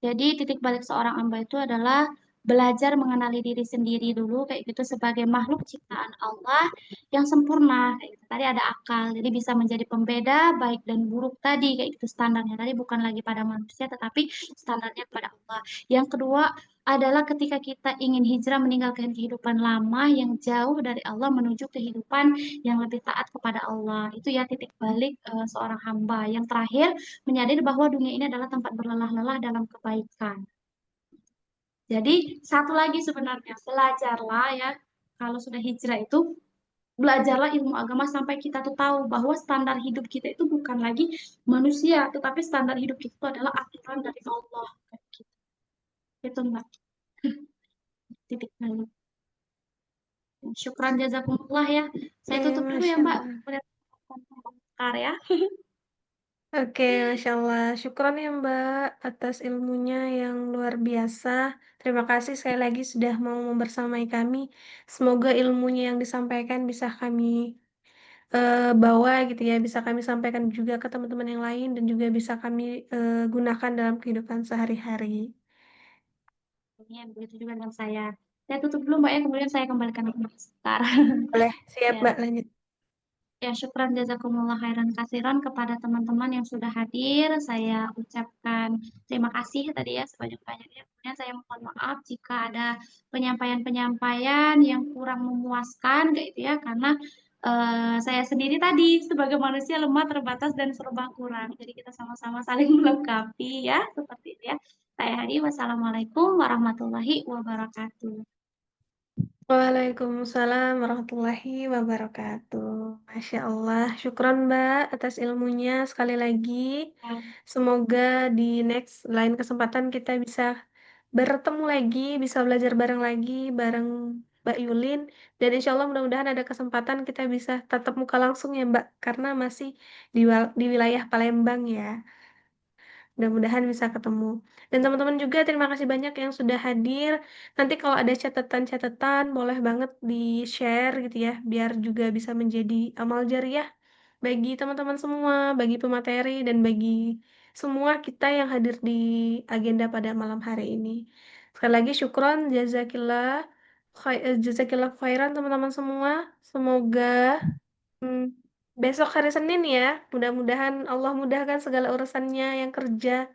Jadi titik balik seorang hamba itu adalah belajar mengenali diri sendiri dulu kayak gitu sebagai makhluk ciptaan Allah yang sempurna kayak gitu. Tadi ada akal, jadi bisa menjadi pembeda baik dan buruk tadi kayak gitu standarnya. Tadi bukan lagi pada manusia tetapi standarnya pada Allah. Yang kedua adalah ketika kita ingin hijrah meninggalkan kehidupan lama yang jauh dari Allah menuju kehidupan yang lebih taat kepada Allah. Itu ya titik balik seorang hamba. Yang terakhir menyadari bahwa dunia ini adalah tempat berlelah-lelah dalam kebaikan. Jadi satu lagi sebenarnya belajarlah ya kalau sudah hijrah itu belajarlah ilmu agama sampai kita tuh tahu bahwa standar hidup kita itu bukan lagi manusia, tetapi standar hidup kita itu adalah aturan dari Allah. Kayak gitu. Itu Mbak, titik balik. Syukran jazakumullah ya. Saya Oke, tutup dulu ya Masya Mbak. Allah. Boleh komentar ya. Oke, Masya Allah. Syukron ya Mbak atas ilmunya yang luar biasa. Terima kasih sekali lagi sudah mau membersamai kami. Semoga ilmunya yang disampaikan bisa kami bawa gitu ya, bisa kami sampaikan juga ke teman-teman yang lain dan juga bisa kami gunakan dalam kehidupan sehari-hari. Ini begitu juga dengan saya. Saya tutup dulu Mbak ya, kemudian saya kembalikan ke Mbak sebentar. Boleh, siap Ya. Mbak, lanjut. Ya, syukran jazakumullah khairan kasiran kepada teman-teman yang sudah hadir. Saya ucapkan terima kasih tadi ya sebanyak-banyaknya. Kemudian saya mohon maaf jika ada penyampaian-penyampaian yang kurang memuaskan kayak itu ya karena saya sendiri tadi sebagai manusia lemah, terbatas dan serba kurang. Jadi kita sama-sama saling melengkapi ya seperti itu ya. Saya Hadi, wassalamualaikum warahmatullahi wabarakatuh. Waalaikumsalam warahmatullahi wabarakatuh. Masya Allah, syukron Mbak atas ilmunya sekali lagi. Semoga di next lain kesempatan kita bisa bertemu lagi, bisa belajar bareng lagi, bareng Mbak Yulin. Dan insya Allah mudah-mudahan ada kesempatan kita bisa tatap muka langsung ya Mbak, karena masih di wilayah Palembang ya. Mudah-mudahan bisa ketemu. Dan teman-teman juga terima kasih banyak yang sudah hadir. Nanti kalau ada catatan-catatan boleh banget di-share gitu ya, biar juga bisa menjadi amal jariah bagi teman-teman semua, bagi pemateri dan bagi semua kita yang hadir di agenda pada malam hari ini. Sekali lagi syukron, jazakillah khairan teman-teman semua. Semoga hmm, besok hari Senin ya, mudah-mudahan Allah mudahkan segala urusannya yang kerja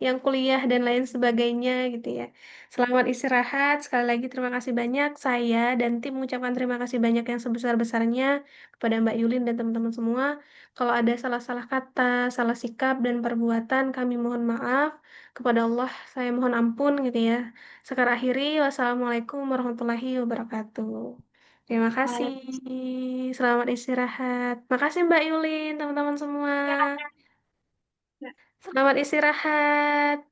yang kuliah dan lain sebagainya gitu ya. Selamat istirahat. Sekali lagi terima kasih banyak. Saya dan tim mengucapkan terima kasih banyak yang sebesar-besarnya kepada Mbak Yulin dan teman-teman semua. Kalau ada salah-salah kata, salah sikap dan perbuatan, kami mohon maaf. Kepada Allah, saya mohon ampun gitu ya. Sekarang akhiri, wassalamualaikum warahmatullahi wabarakatuh. Terima kasih. Selamat istirahat. Makasih Mbak Yulin, teman-teman semua. Waalaikumsalam. Selamat istirahat.